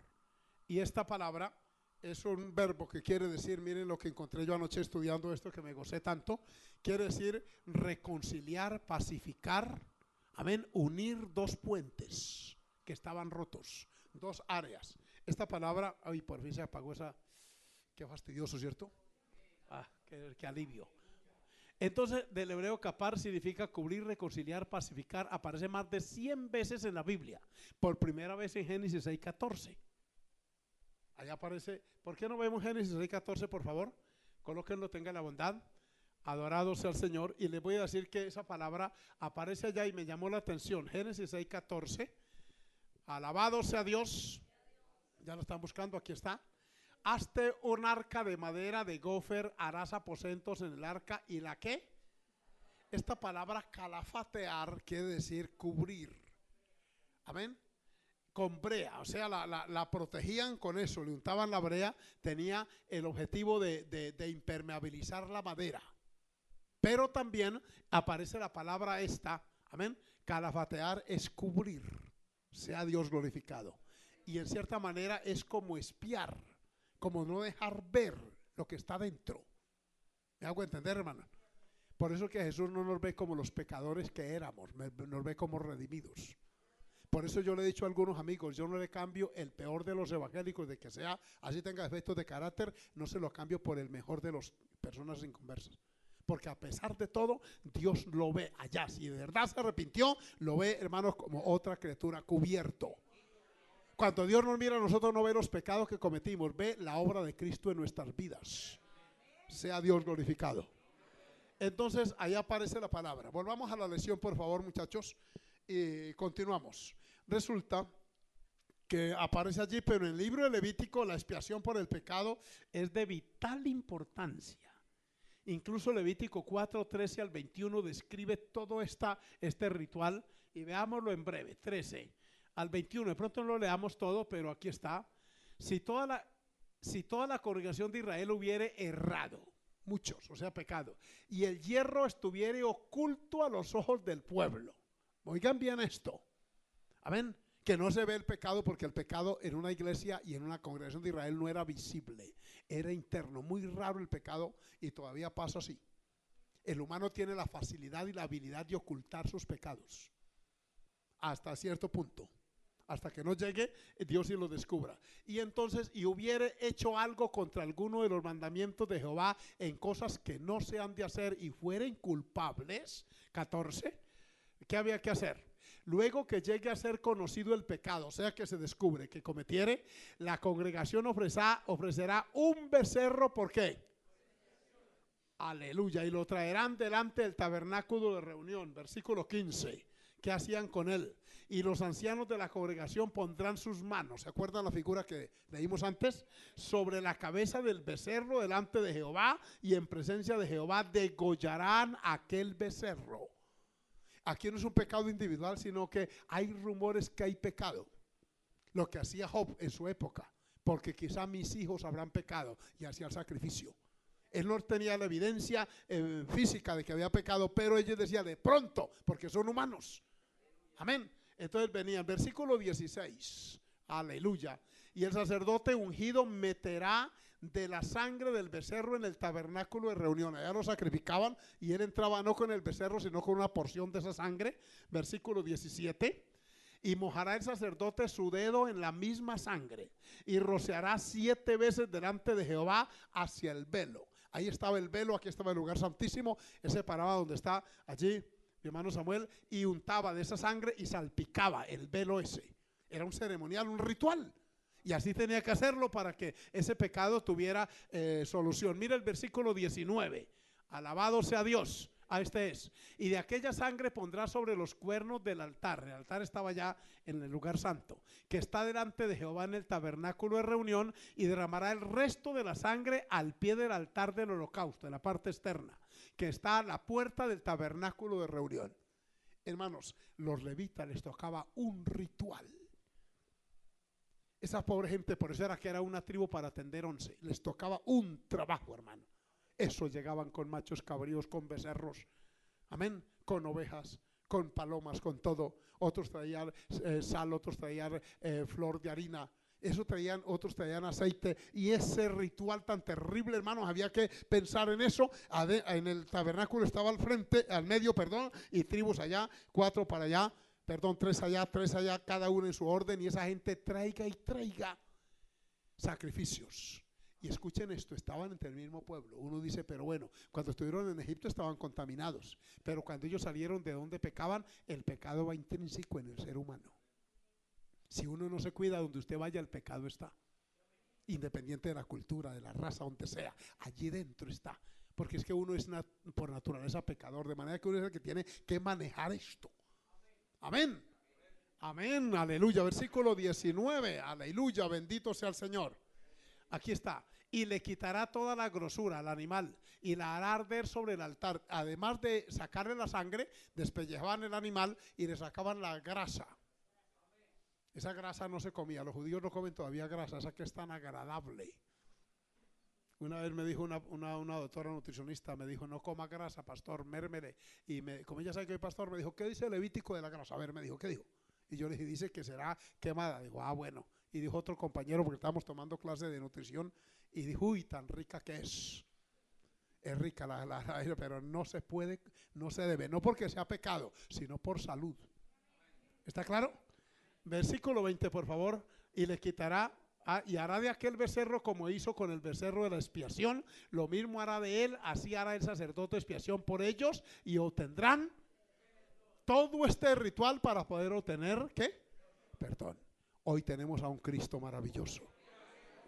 Y esta palabra es un verbo que quiere decir, miren lo que encontré yo anoche estudiando esto que me gocé tanto, quiere decir reconciliar, pacificar, amén, unir dos puentes que estaban rotos, dos áreas. Esta palabra, ay, por fin se apagó esa, qué fastidioso, ¿cierto? Ah, qué alivio. Entonces, del hebreo capar significa cubrir, reconciliar, pacificar. Aparece más de 100 veces en la Biblia. Por primera vez en Génesis 6:14. Allá aparece. ¿Por qué no vemos Génesis 6:14, por favor? Colóquenlo, tenga la bondad. Adorado sea el Señor. Y les voy a decir que esa palabra aparece allá y me llamó la atención. Génesis 6:14. Alabado sea Dios. Ya lo están buscando, aquí está. Hazte un arca de madera de gofer, harás aposentos en el arca. ¿Y la qué? Esta palabra calafatear quiere decir cubrir. Amén. Con brea, o sea, la protegían con eso, le untaban la brea, tenía el objetivo de impermeabilizar la madera. Pero también aparece la palabra esta, amén, calafatear es cubrir, sea Dios glorificado. Y en cierta manera es como espiar, como no dejar ver lo que está dentro. ¿Me hago entender, hermano? Por eso que Jesús no nos ve como los pecadores que éramos, nos ve como redimidos. Por eso yo le he dicho a algunos amigos, yo no le cambio el peor de los evangélicos, de que sea, así tenga efectos de carácter, no se lo cambio por el mejor de las personas inconversas. Porque a pesar de todo, Dios lo ve allá. Si de verdad se arrepintió, lo ve, hermanos, como otra criatura cubierto. Cuando Dios nos mira a nosotros, no ve los pecados que cometimos, ve la obra de Cristo en nuestras vidas. Sea Dios glorificado. Entonces, ahí aparece la palabra. Volvamos a la lección, por favor, muchachos, y continuamos. Resulta que aparece allí, pero en el libro de Levítico la expiación por el pecado es de vital importancia. Incluso Levítico 4:13 al 21 describe todo este ritual, y veámoslo en breve. 13 al 21, de pronto no lo leamos todo, pero aquí está. Si toda la congregación de Israel hubiere errado, muchos, o sea, pecado, y el hierro estuviere oculto a los ojos del pueblo. Oigan bien esto. Amén. Que no se ve el pecado, porque el pecado en una iglesia y en una congregación de Israel no era visible, era interno. Muy raro el pecado y todavía pasa así. El humano tiene la facilidad y la habilidad de ocultar sus pecados hasta cierto punto, hasta que no llegue Dios y lo descubra. Y entonces, y hubiere hecho algo contra alguno de los mandamientos de Jehová en cosas que no se han de hacer y fueren culpables, 14, ¿qué había que hacer? Luego que llegue a ser conocido el pecado, o sea que se descubre que cometiere, la congregación ofrecerá un becerro. ¿Por qué? Aleluya. Y lo traerán delante del tabernáculo de reunión. Versículo 15. ¿Qué hacían con él? Y los ancianos de la congregación pondrán sus manos, ¿se acuerdan la figura que leímos antes? Sobre la cabeza del becerro delante de Jehová, y en presencia de Jehová degollarán aquel becerro. Aquí no es un pecado individual, sino que hay rumores que hay pecado. Lo que hacía Job en su época, porque quizá mis hijos habrán pecado, y hacía el sacrificio. Él no tenía la evidencia física de que había pecado, pero ellos decían de pronto, porque son humanos. Amén. Entonces venían, versículo 16, aleluya. Y el sacerdote ungido meterá de la sangre del becerro en el tabernáculo de reunión. Allá lo sacrificaban y él entraba no con el becerro, sino con una porción de esa sangre. Versículo 17. Y mojará el sacerdote su dedo en la misma sangre y rociará 7 veces delante de Jehová hacia el velo. Ahí estaba el velo, aquí estaba el lugar santísimo. Él se paraba donde está allí mi hermano Samuel y untaba de esa sangre y salpicaba el velo ese. Era un ceremonial, un ritual. Y así tenía que hacerlo para que ese pecado tuviera solución. Mira el versículo 19. Alabado sea Dios. Este es. Y de aquella sangre pondrá sobre los cuernos del altar. El altar estaba ya en el lugar santo, que está delante de Jehová en el tabernáculo de reunión, y derramará el resto de la sangre al pie del altar del holocausto, en la parte externa, que está a la puerta del tabernáculo de reunión. Hermanos, los levitas les tocaba un ritual. Esa pobre gente, por eso era que era una tribu para atender 11. Les tocaba un trabajo, hermano. Esos llegaban con machos cabríos, con becerros, amén, con ovejas, con palomas, con todo. Otros traían sal, otros traían flor de harina. Eso traían, otros traían aceite. Y ese ritual tan terrible, hermanos, había que pensar en eso. En el tabernáculo estaba al frente, al medio, perdón, y tribus allá, 4 para allá, perdón, 3 allá, cada uno en su orden. Y esa gente traiga y traiga sacrificios. Y escuchen esto, estaban entre el mismo pueblo. Uno dice, pero bueno, cuando estuvieron en Egipto estaban contaminados. Pero cuando ellos salieron de donde pecaban, el pecado va intrínseco en el ser humano. Si uno no se cuida, donde usted vaya, el pecado está. Independiente de la cultura, de la raza, donde sea. Allí dentro está. Porque es que uno es por naturaleza pecador. De manera que uno es el que tiene que manejar esto. Amén. Amén, aleluya. Versículo 19, aleluya, bendito sea el Señor. Aquí está. Y le quitará toda la grosura al animal y la hará arder sobre el altar. Además de sacarle la sangre, despellejaban el animal y le sacaban la grasa. Esa grasa no se comía. Los judíos no comen todavía grasa, esa que es tan agradable. Una vez me dijo una doctora nutricionista, me dijo, no coma grasa, pastor, mérmele. Y como ella sabe que soy pastor, me dijo, ¿qué dice el Levítico de la grasa? A ver, me dijo, ¿qué dijo? Y yo le dije, dice que será quemada. Digo, bueno. Y dijo otro compañero, porque estábamos tomando clase de nutrición, y dijo, uy, tan rica que es. Es rica, pero no se puede, no se debe, no porque sea pecado, sino por salud. ¿Está claro? Versículo 20, por favor. Y le quitará, y hará de aquel becerro como hizo con el becerro de la expiación, lo mismo hará de él, así hará el sacerdote expiación por ellos, y obtendrán todo este ritual para poder obtener, ¿qué? Perdón. Hoy tenemos a un Cristo maravilloso.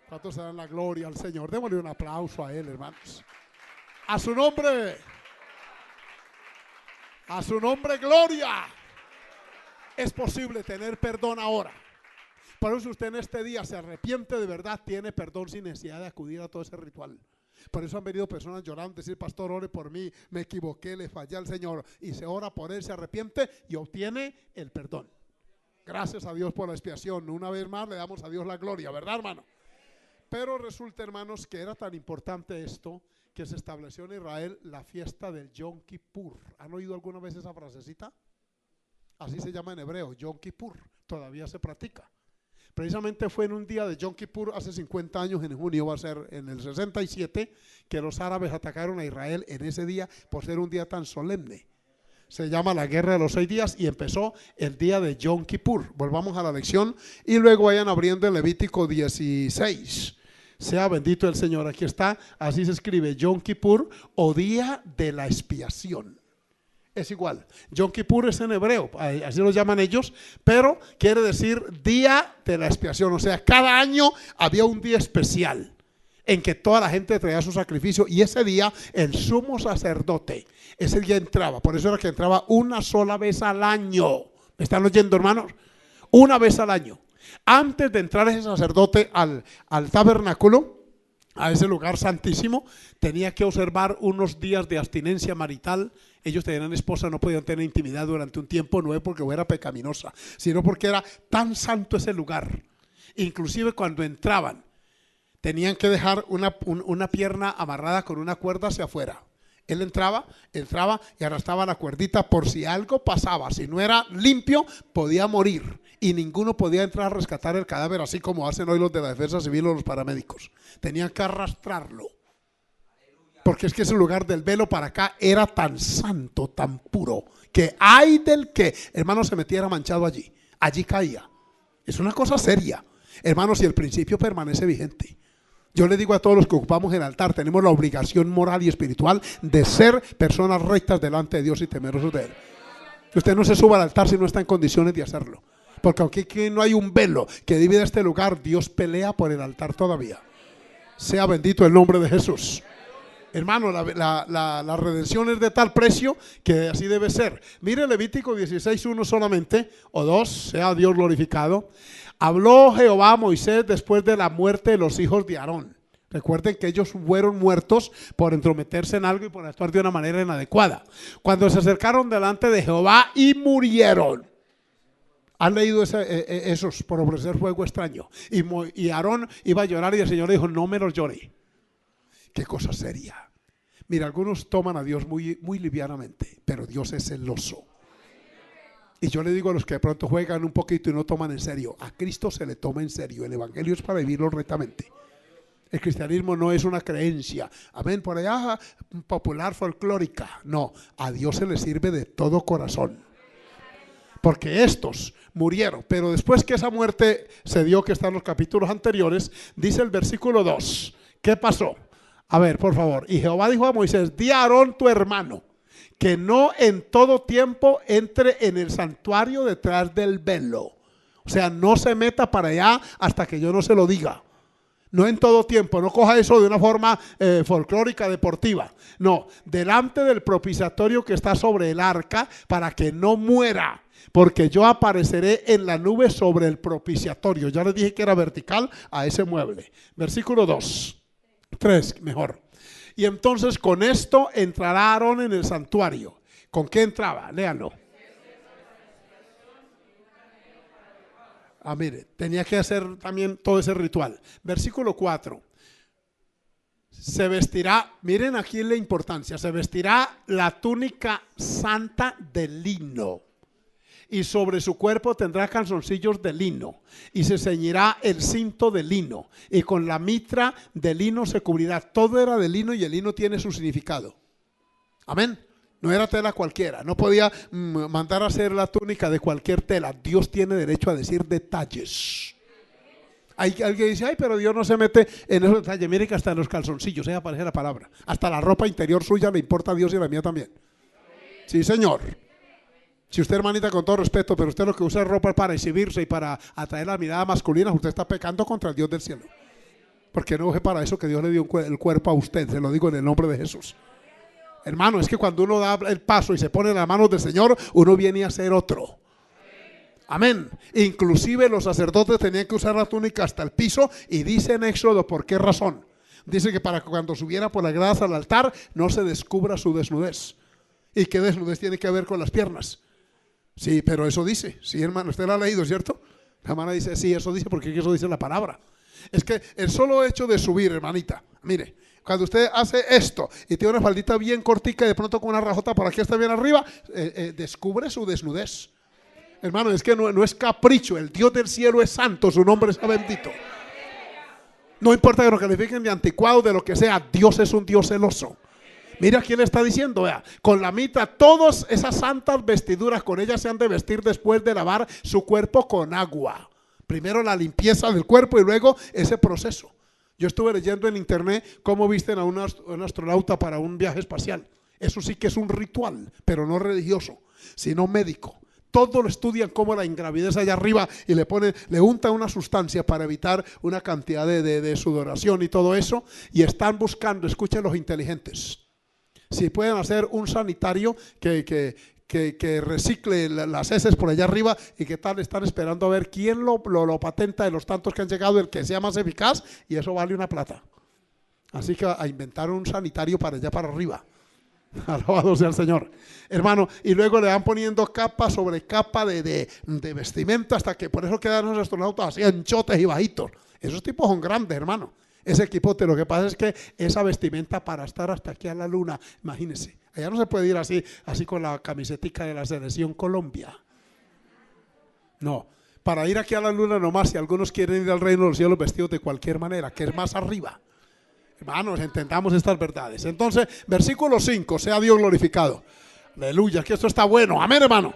¿Cuántos se dan la gloria al Señor? Démosle un aplauso a Él, hermanos. A su nombre. A su nombre, gloria. Es posible tener perdón ahora. Por eso usted en este día se arrepiente de verdad, tiene perdón sin necesidad de acudir a todo ese ritual. Por eso han venido personas llorando, decir, pastor, ore por mí, me equivoqué, le fallé al Señor. Y se ora por él, se arrepiente y obtiene el perdón. Gracias a Dios por la expiación. Una vez más le damos a Dios la gloria, ¿verdad, hermano? Pero resulta, hermanos, que era tan importante esto que se estableció en Israel la fiesta del Yom Kippur. ¿Han oído alguna vez esa frasecita? Así se llama en hebreo, Yom Kippur. Todavía se practica. Precisamente fue en un día de Yom Kippur hace 50 años, en junio, va a ser en el 67, que los árabes atacaron a Israel en ese día por ser un día tan solemne. Se llama la guerra de los 6 días y empezó el día de Yom Kippur. Volvamos a la lección y luego vayan abriendo el Levítico 16. Sea bendito el Señor. Aquí está, así se escribe Yom Kippur o día de la expiación. Es igual, Yom Kippur es en hebreo, así lo llaman ellos, pero quiere decir día de la expiación. O sea, cada año había un día especial en que toda la gente traía su sacrificio, y ese día el sumo sacerdote, ese día entraba, por eso era que entraba una sola vez al año. ¿Me están oyendo, hermanos? Una vez al año. Antes de entrar ese sacerdote al tabernáculo, a ese lugar santísimo, tenía que observar unos días de abstinencia marital. Ellos tenían esposa, no podían tener intimidad durante un tiempo, no es porque fuera pecaminosa, sino porque era tan santo ese lugar. Inclusive cuando entraban, tenían que dejar una pierna amarrada con una cuerda hacia afuera. Él entraba y arrastraba la cuerdita por si algo pasaba. Si no era limpio, podía morir. Y ninguno podía entrar a rescatar el cadáver, así como hacen hoy los de la defensa civil o los paramédicos. Tenían que arrastrarlo. Porque es que ese lugar del velo para acá era tan santo, tan puro, que ay del que, hermano, se metiera manchado allí. allí caía. Es una cosa seria. Hermanos, y el principio permanece vigente. Yo le digo a todos los que ocupamos el altar, tenemos la obligación moral y espiritual de ser personas rectas delante de Dios y temerosos de Él. Usted no se suba al altar si no está en condiciones de hacerlo. Porque aunque aquí no hay un velo que divide este lugar, Dios pelea por el altar todavía. Sea bendito el nombre de Jesús. Hermano, la redención es de tal precio que así debe ser. Mire Levítico 16:1 solamente, o 2, sea Dios glorificado. Habló Jehová a Moisés después de la muerte de los hijos de Aarón. Recuerden que ellos fueron muertos por entrometerse en algo y por actuar de una manera inadecuada. Cuando se acercaron delante de Jehová y murieron. ¿Han leído esos por ofrecer fuego extraño? Y Aarón iba a llorar y el Señor le dijo, no me los llore. Qué cosa seria. Mira, algunos toman a Dios muy, muy livianamente, pero Dios es celoso. Y yo le digo a los que de pronto juegan un poquito y no toman en serio, a Cristo se le toma en serio. El evangelio es para vivirlo rectamente. El cristianismo no es una creencia, amén, por allá popular, folclórica. No, a Dios se le sirve de todo corazón. Porque estos murieron, pero después que esa muerte se dio, que está en los capítulos anteriores, dice el versículo 2, ¿qué pasó? A ver, por favor. Y Jehová dijo a Moisés, di a Aarón tu hermano, que no en todo tiempo entre en el santuario detrás del velo. O sea, no se meta para allá hasta que yo no se lo diga. No en todo tiempo, no coja eso de una forma folclórica, deportiva. No, delante del propiciatorio que está sobre el arca, para que no muera. Porque yo apareceré en la nube sobre el propiciatorio. Ya les dije que era vertical a ese mueble. Versículo 2. 3 mejor. Y entonces con esto entrará Aarón en el santuario. ¿Con qué entraba? Léanlo. Mire, tenía que hacer también todo ese ritual. Versículo 4. Se vestirá, miren aquí la importancia, se vestirá la túnica santa de lino. Y sobre su cuerpo tendrá calzoncillos de lino, y se ceñirá el cinto de lino, y con la mitra de lino se cubrirá. Todo era de lino, y el lino tiene su significado. Amén. No era tela cualquiera, no podía mandar a hacer la túnica de cualquier tela. Dios tiene derecho a decir detalles. Hay alguien que dice, ay, pero Dios no se mete en esos detalles. Mire que hasta en los calzoncillos, ahí aparece la palabra. Hasta la ropa interior suya le importa a Dios y a la mía también. Sí, Señor. Si usted, hermanita, con todo respeto, pero usted lo que usa es ropa para exhibirse y para atraer la mirada masculina, usted está pecando contra el Dios del cielo. Porque no es para eso que Dios le dio el cuerpo a usted, se lo digo en el nombre de Jesús. Hermano, es que cuando uno da el paso y se pone en las manos del Señor, uno viene a ser otro. Amén. Inclusive los sacerdotes tenían que usar la túnica hasta el piso, y dice en Éxodo, ¿por qué razón? Dice que para que cuando subiera por las gradas al altar no se descubra su desnudez. ¿Y qué desnudez tiene que ver con las piernas? Sí, pero eso dice. Sí, hermano, usted lo ha leído, ¿cierto? La hermana dice, sí, eso dice, porque eso dice la palabra. Es que el solo hecho de subir, hermanita, mire, cuando usted hace esto y tiene una faldita bien cortica y de pronto con una rajota por aquí está bien arriba, descubre su desnudez. Hermano, es que no es capricho. El Dios del cielo es santo, su nombre sea bendito. No importa que lo califiquen de anticuado, de lo que sea, Dios es un Dios celoso. Mira quién le está diciendo, vea, con la mitra, todas esas santas vestiduras, con ellas se han de vestir después de lavar su cuerpo con agua. Primero la limpieza del cuerpo y luego ese proceso. Yo estuve leyendo en internet cómo visten a un astronauta para un viaje espacial. Eso sí que es un ritual, pero no religioso, sino médico. Todos lo estudian como la ingravidez allá arriba y le untan una sustancia para evitar una cantidad de sudoración y todo eso. Y están buscando, escuchen los inteligentes, si pueden hacer un sanitario que recicle las heces por allá arriba, y qué tal, están esperando a ver quién lo patenta de los tantos que han llegado, el que sea más eficaz, y eso vale una plata. Así que a inventar un sanitario para allá para arriba. Alabado sea el Señor, hermano. Y luego le van poniendo capa sobre capa de vestimenta, hasta que por eso quedan los astronautas así anchotes y bajitos. Esos tipos son grandes, hermano. Ese equipote, lo que pasa es que esa vestimenta para estar hasta aquí a la luna, imagínense, allá no se puede ir así con la camisetica de la selección Colombia. No, para ir aquí a la luna nomás, si algunos quieren ir al reino de los cielos vestidos de cualquier manera, que es más arriba. Hermanos, entendamos estas verdades. Entonces, versículo 5, sea Dios glorificado. Aleluya, que esto está bueno. Amén, hermano.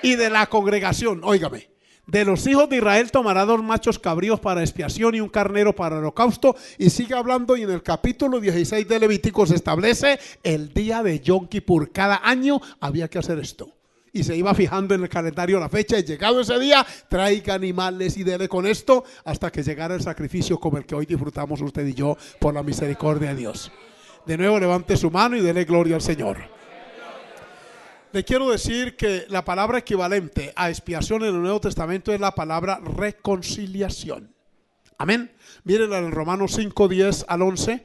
Y de la congregación, óigame, De los hijos de Israel tomará 2 machos cabríos para expiación y un carnero para holocausto. Y sigue hablando, y en el capítulo 16 de Levítico se establece el día de Yom Kippur. Cada año había que hacer esto. Y se iba fijando en el calendario la fecha, y llegado ese día, traiga animales y dele con esto hasta que llegara el sacrificio como el que hoy disfrutamos usted y yo por la misericordia de Dios. De nuevo levante su mano y dele gloria al Señor. Le quiero decir que la palabra equivalente a expiación en el Nuevo Testamento es la palabra reconciliación. Amén. Mírenla en Romanos 5, 10 al 11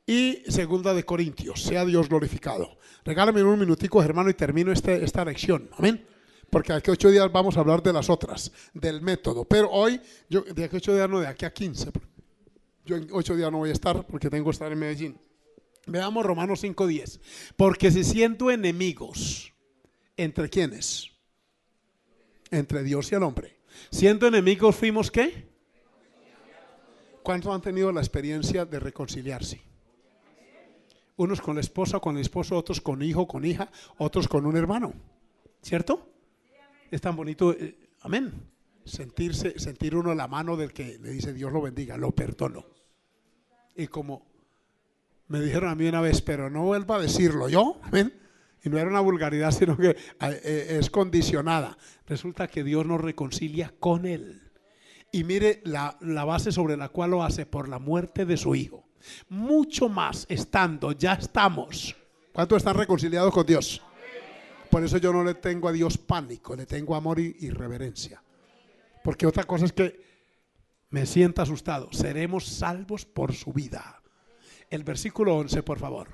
y 2 de Corintios. Sea Dios glorificado. Regálame un minutico, hermano, y termino esta lección. Amén. Porque de aquí a 8 días vamos a hablar de las otras, del método. Pero hoy, de aquí a 8 días no, de aquí a 15. Yo en 8 días no voy a estar porque tengo que estar en Medellín. Veamos Romanos 5, 10. Porque si siendo enemigos, ¿entre quiénes? Entre Dios y el hombre. Siendo enemigos fuimos ¿qué? ¿Cuántos han tenido la experiencia de reconciliarse? Unos con la esposa, con el esposo, otros con hijo, con hija, otros con un hermano. ¿Cierto? Es tan bonito, amén. Sentir uno la mano del que le dice Dios lo bendiga, lo perdono. Y como me dijeron a mí una vez, pero no vuelva a decirlo yo, amén. Y no era una vulgaridad, sino que es condicionada. Resulta que Dios nos reconcilia con Él. Y mire la base sobre la cual lo hace, por la muerte de su Hijo. Mucho más ya estamos. ¿Cuántos están reconciliados con Dios? Por eso yo no le tengo a Dios pánico, le tengo amor y reverencia. Porque otra cosa es que me sienta asustado. Seremos salvos por su vida. El versículo 11, por favor.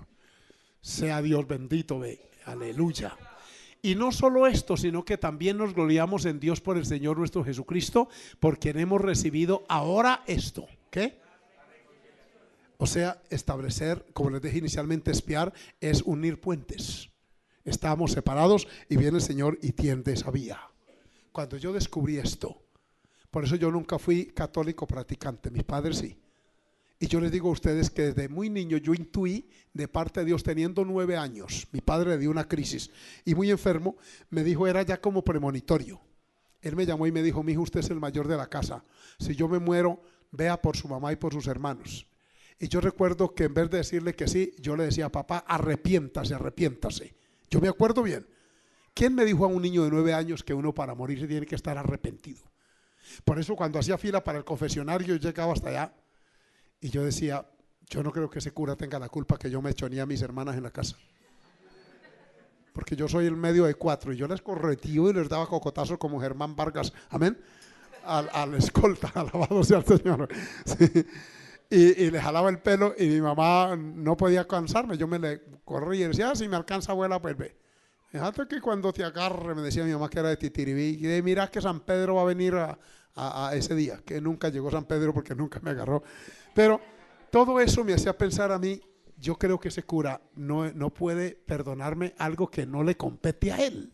Sea Dios bendito, ve. Aleluya. Y no solo esto, sino que también nos gloriamos en Dios por el Señor nuestro Jesucristo, por quien hemos recibido ahora esto. ¿Qué? O sea, establecer, como les dije inicialmente, expiar es unir puentes. Estábamos separados y viene el Señor y tiende esa vía. Cuando yo descubrí esto, por eso yo nunca fui católico practicante, mis padres sí. Y yo les digo a ustedes que desde muy niño yo intuí de parte de Dios, teniendo 9 años, mi padre le dio una crisis y muy enfermo, me dijo, era ya como premonitorio. Él me llamó y me dijo, mi hijo, usted es el mayor de la casa. Si yo me muero, vea por su mamá y por sus hermanos. Y yo recuerdo que en vez de decirle que sí, yo le decía, papá, arrepiéntase, arrepiéntase. Yo me acuerdo bien. ¿Quién me dijo a un niño de 9 años que uno para morirse tiene que estar arrepentido? Por eso cuando hacía fila para el confesionario, yo llegaba hasta allá. Y yo decía, yo no creo que ese cura tenga la culpa que yo me echoné a mis hermanas en la casa. Porque yo soy el medio de 4 y yo les corretío y les daba cocotazos como Germán Vargas, amén, al escolta, alabado sea el Señor. Sí. Y le jalaba el pelo y mi mamá no podía cansarme, yo me le corría y decía, si me alcanza abuela, pues ve. Fíjate que cuando te agarre, me decía mi mamá que era de Titiribí, y mira que San Pedro va a venir a ese día, que nunca llegó San Pedro porque nunca me agarró. Pero todo eso me hacía pensar a mí, yo creo que ese cura no puede perdonarme algo que no le compete a él,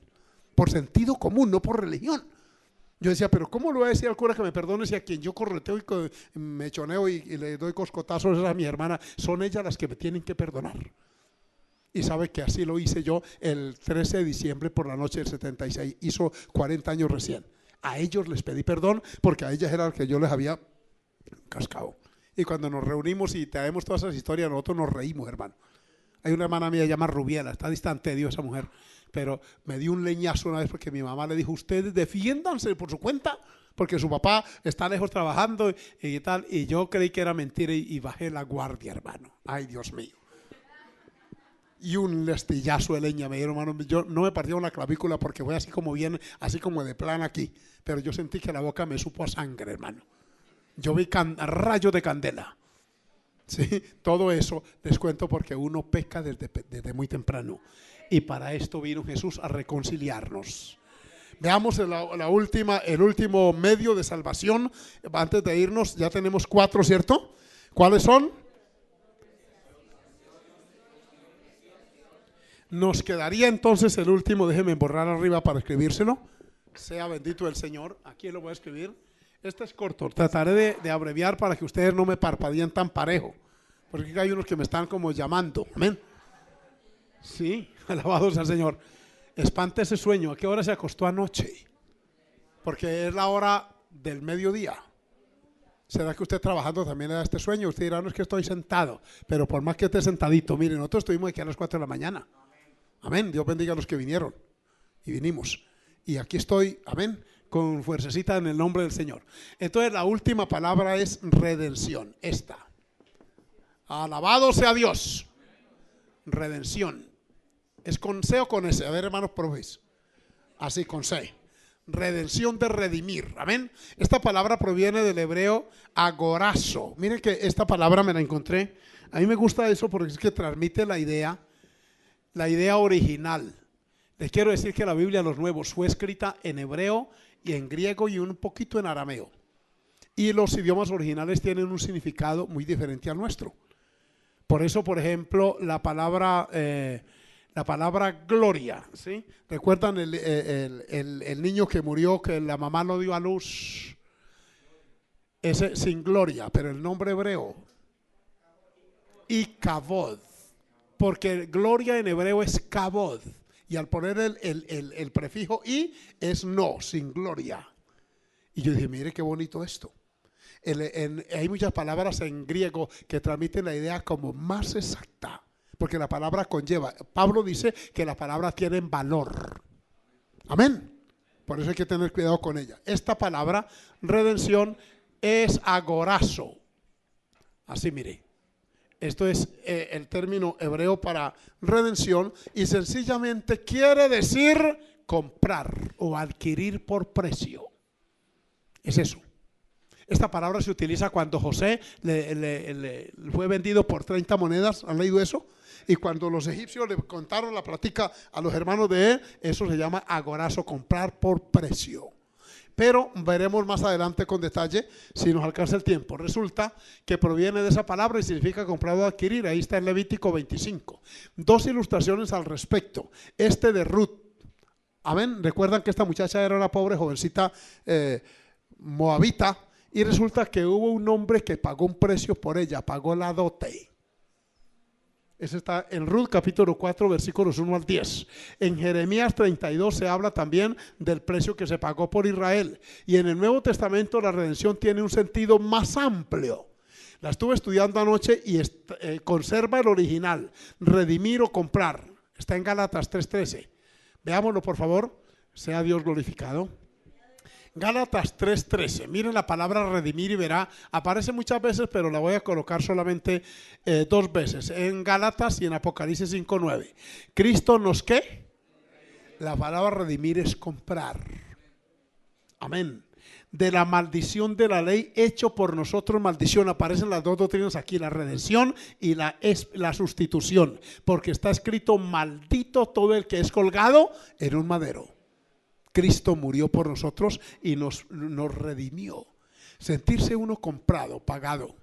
por sentido común, no por religión. Yo decía, pero ¿cómo le voy a decir al cura que me perdone si a quien yo correteo y me choneo y le doy coscotazos a mi hermana, son ellas las que me tienen que perdonar? Y sabe que así lo hice yo el 13 de diciembre por la noche del 76, hizo 40 años recién. A ellos les pedí perdón porque a ellas era el que yo les había cascado. Y cuando nos reunimos y traemos todas esas historias, nosotros nos reímos, hermano. Hay una hermana mía llamada Rubiela, está distante de Dios esa mujer, pero me dio un leñazo una vez porque mi mamá le dijo, ustedes defiéndanse por su cuenta, porque su papá está lejos trabajando y tal. Y yo creí que era mentira y bajé la guardia, hermano. Ay, Dios mío. Y un lestillazo de leña me dieron, hermano. Yo no me partieron la clavícula porque fue así como bien, así como de plan aquí. Pero yo sentí que la boca me supo a sangre, hermano. Yo vi rayos de candela. ¿Sí? Todo eso les cuento porque uno peca desde muy temprano. Y para esto vino Jesús a reconciliarnos. Veamos el último medio de salvación. Antes de irnos, ya tenemos 4, ¿cierto? ¿Cuáles son? Nos quedaría entonces el último. Déjenme borrar arriba para escribírselo. Sea bendito el Señor. Aquí lo voy a escribir. Este es corto, trataré de abreviar para que ustedes no me parpadeen tan parejo, porque hay unos que me están como llamando, amén. Sí, alabados al Señor. Espante ese sueño. ¿A qué hora se acostó anoche? Porque es la hora del mediodía. ¿Será que usted trabajando también le da este sueño? Usted dirá, no, es que estoy sentado, pero por más que esté sentadito, miren, nosotros estuvimos aquí a las 4 de la mañana. Amén, Dios bendiga a los que vinieron y vinimos. Y aquí estoy, amén, con fuercecita en el nombre del Señor. Entonces la última palabra es redención, esta. Alabado sea Dios. Redención. ¿Es con C o con S? A ver, hermanos profes. Así, con C. Redención de redimir, amén. Esta palabra proviene del hebreo agorazo. Miren que esta palabra me la encontré. A mí me gusta eso porque es que transmite la idea original. Les quiero decir que la Biblia, los nuevos, fue escrita en hebreo y en griego y un poquito en arameo. Y los idiomas originales tienen un significado muy diferente al nuestro. Por eso, por ejemplo, la palabra gloria, ¿sí? ¿Recuerdan el niño que murió, que la mamá lo dio a luz? Ese sin gloria, pero el nombre hebreo, Ikavod, porque gloria en hebreo es kavod, y al poner el prefijo i es no, sin gloria. Y yo dije, mire qué bonito esto. Hay muchas palabras en griego que transmiten la idea como más exacta, porque la palabra conlleva. Pablo dice que las palabras tienen valor. Amén. Por eso hay que tener cuidado con ella. Esta palabra, redención, es agorazo. Así mire. Esto es el término hebreo para redención y sencillamente quiere decir comprar o adquirir por precio. Es eso. Esta palabra se utiliza cuando José le fue vendido por 30 monedas. ¿Han leído eso? Y cuando los egipcios le contaron la plática a los hermanos de él, eso se llama agorazo, comprar por precio. Pero veremos más adelante con detalle si nos alcanza el tiempo. Resulta que proviene de esa palabra y significa comprar o adquirir. Ahí está en Levítico 25. Dos ilustraciones al respecto. Este de Ruth. Amén. Recuerdan que esta muchacha era una pobre jovencita moabita. Y resulta que hubo un hombre que pagó un precio por ella, pagó la dote. Eso está en Ruth capítulo 4 versículos 1 al 10. En Jeremías 32 se habla también del precio que se pagó por Israel. Y en el Nuevo Testamento la redención tiene un sentido más amplio. La estuve estudiando anoche y conserva el original, redimir o comprar. Está en Gálatas 3:13. Veámoslo por favor, sea Dios glorificado. Gálatas 3:13, miren la palabra redimir y verá, aparece muchas veces, pero la voy a colocar solamente 2 veces, en Gálatas y en Apocalipsis 5:9. ¿Cristo nos qué? La palabra redimir es comprar. Amén. De la maldición de la ley, hecho por nosotros maldición. Aparecen las dos doctrinas aquí, la redención y la sustitución, porque está escrito, maldito todo el que es colgado en un madero. Cristo murió por nosotros y nos redimió. Sentirse uno comprado, pagado.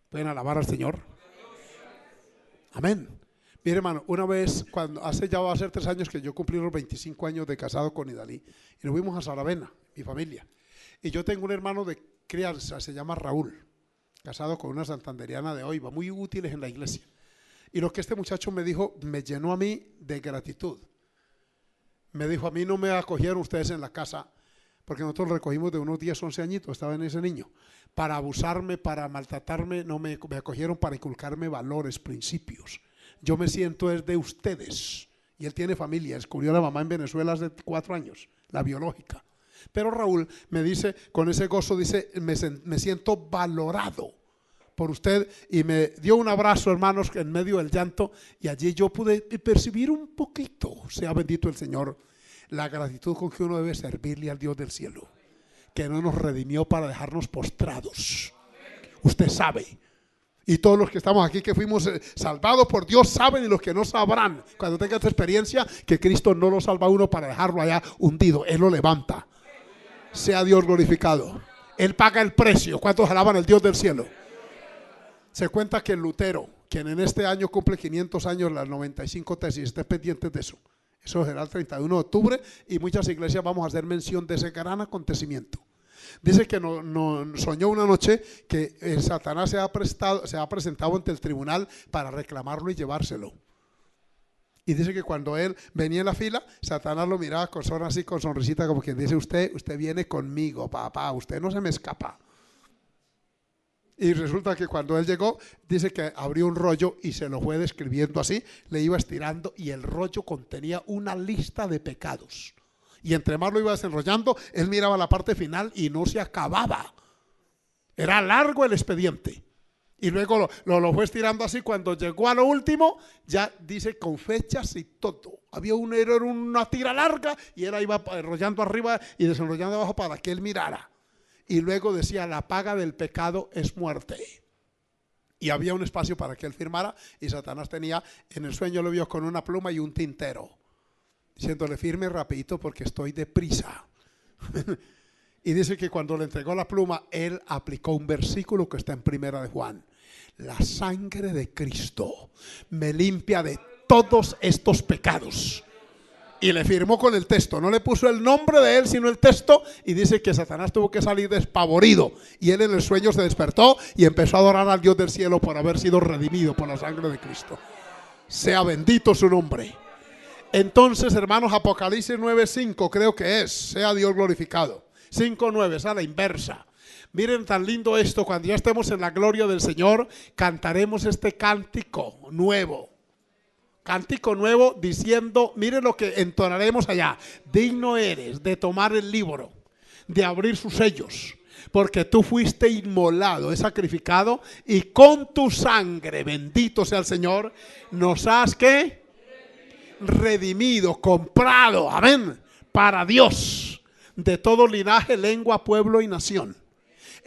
¿Pueden alabar al Señor? Amén. Mire hermano, una vez, ya va a ser 3 años que yo cumplí los 25 años de casado con Idalí, y nos fuimos a Saravena, mi familia. Y yo tengo un hermano de crianza, se llama Raúl, casado con una santanderiana de Oiva, muy útiles en la iglesia. Y lo que este muchacho me dijo, me llenó a mí de gratitud. Me dijo, a mí no me acogieron ustedes en la casa, porque nosotros lo recogimos de unos 10, 11 añitos, estaba en ese niño, para abusarme, para maltratarme, no me acogieron para inculcarme valores, principios. Yo me siento es de ustedes. Y él tiene familia, descubrió a la mamá en Venezuela hace 4 años, la biológica. Pero Raúl me dice, con ese gozo, dice, me siento valorado por usted, y me dio un abrazo, hermanos, en medio del llanto, y allí yo pude percibir un poquito, sea bendito el Señor, la gratitud con que uno debe servirle al Dios del cielo, que no nos redimió para dejarnos postrados. Usted sabe, y todos los que estamos aquí que fuimos salvados por Dios saben, y los que no sabrán cuando tengan esta experiencia, que Cristo no lo salva a uno para dejarlo allá hundido, Él lo levanta. Sea Dios glorificado. Él paga el precio. ¿Cuántos alaban al Dios del cielo? Se cuenta que Lutero, quien en este año cumple 500 años, las 95 tesis, estén pendientes de eso. Eso será el 31 de octubre y muchas iglesias vamos a hacer mención de ese gran acontecimiento. Dice que soñó una noche que Satanás se ha presentado ante el tribunal para reclamarlo y llevárselo. Y dice que cuando él venía en la fila, Satanás lo miraba con así, con sonrisita, como quien dice, usted viene conmigo, papá, usted no se me escapa. Y resulta que cuando él llegó, dice que abrió un rollo y se lo fue describiendo así, le iba estirando y el rollo contenía una lista de pecados. Y entre más lo iba desenrollando, él miraba la parte final y no se acababa. Era largo el expediente. Y luego lo fue estirando así. Cuando llegó a lo último, ya dice con fechas y todo. Había una tira larga y él iba enrollando arriba y desenrollando abajo para que él mirara. Y luego decía, la paga del pecado es muerte. Y había un espacio para que él firmara. Y Satanás tenía, en el sueño lo vio con una pluma y un tintero, diciéndole, firme rapidito porque estoy deprisa. Y dice que cuando le entregó la pluma, él aplicó un versículo que está en Primera de Juan. La sangre de Cristo me limpia de todos estos pecados. Y le firmó con el texto, no le puso el nombre de él, sino el texto. Y dice que Satanás tuvo que salir despavorido. Y él en el sueño se despertó y empezó a adorar al Dios del cielo por haber sido redimido por la sangre de Cristo. Sea bendito su nombre. Entonces, hermanos, Apocalipsis 9:5 creo que es, sea Dios glorificado. 5:9, es a la inversa. Miren tan lindo esto, cuando ya estemos en la gloria del Señor, cantaremos este cántico nuevo. Cántico nuevo diciendo, miren lo que entonaremos allá. Digno eres de tomar el libro, de abrir sus sellos, porque tú fuiste inmolado, es sacrificado, y con tu sangre, bendito sea el Señor, nos has ¿qué? Redimido, comprado, amén, para Dios, de todo linaje, lengua, pueblo y nación.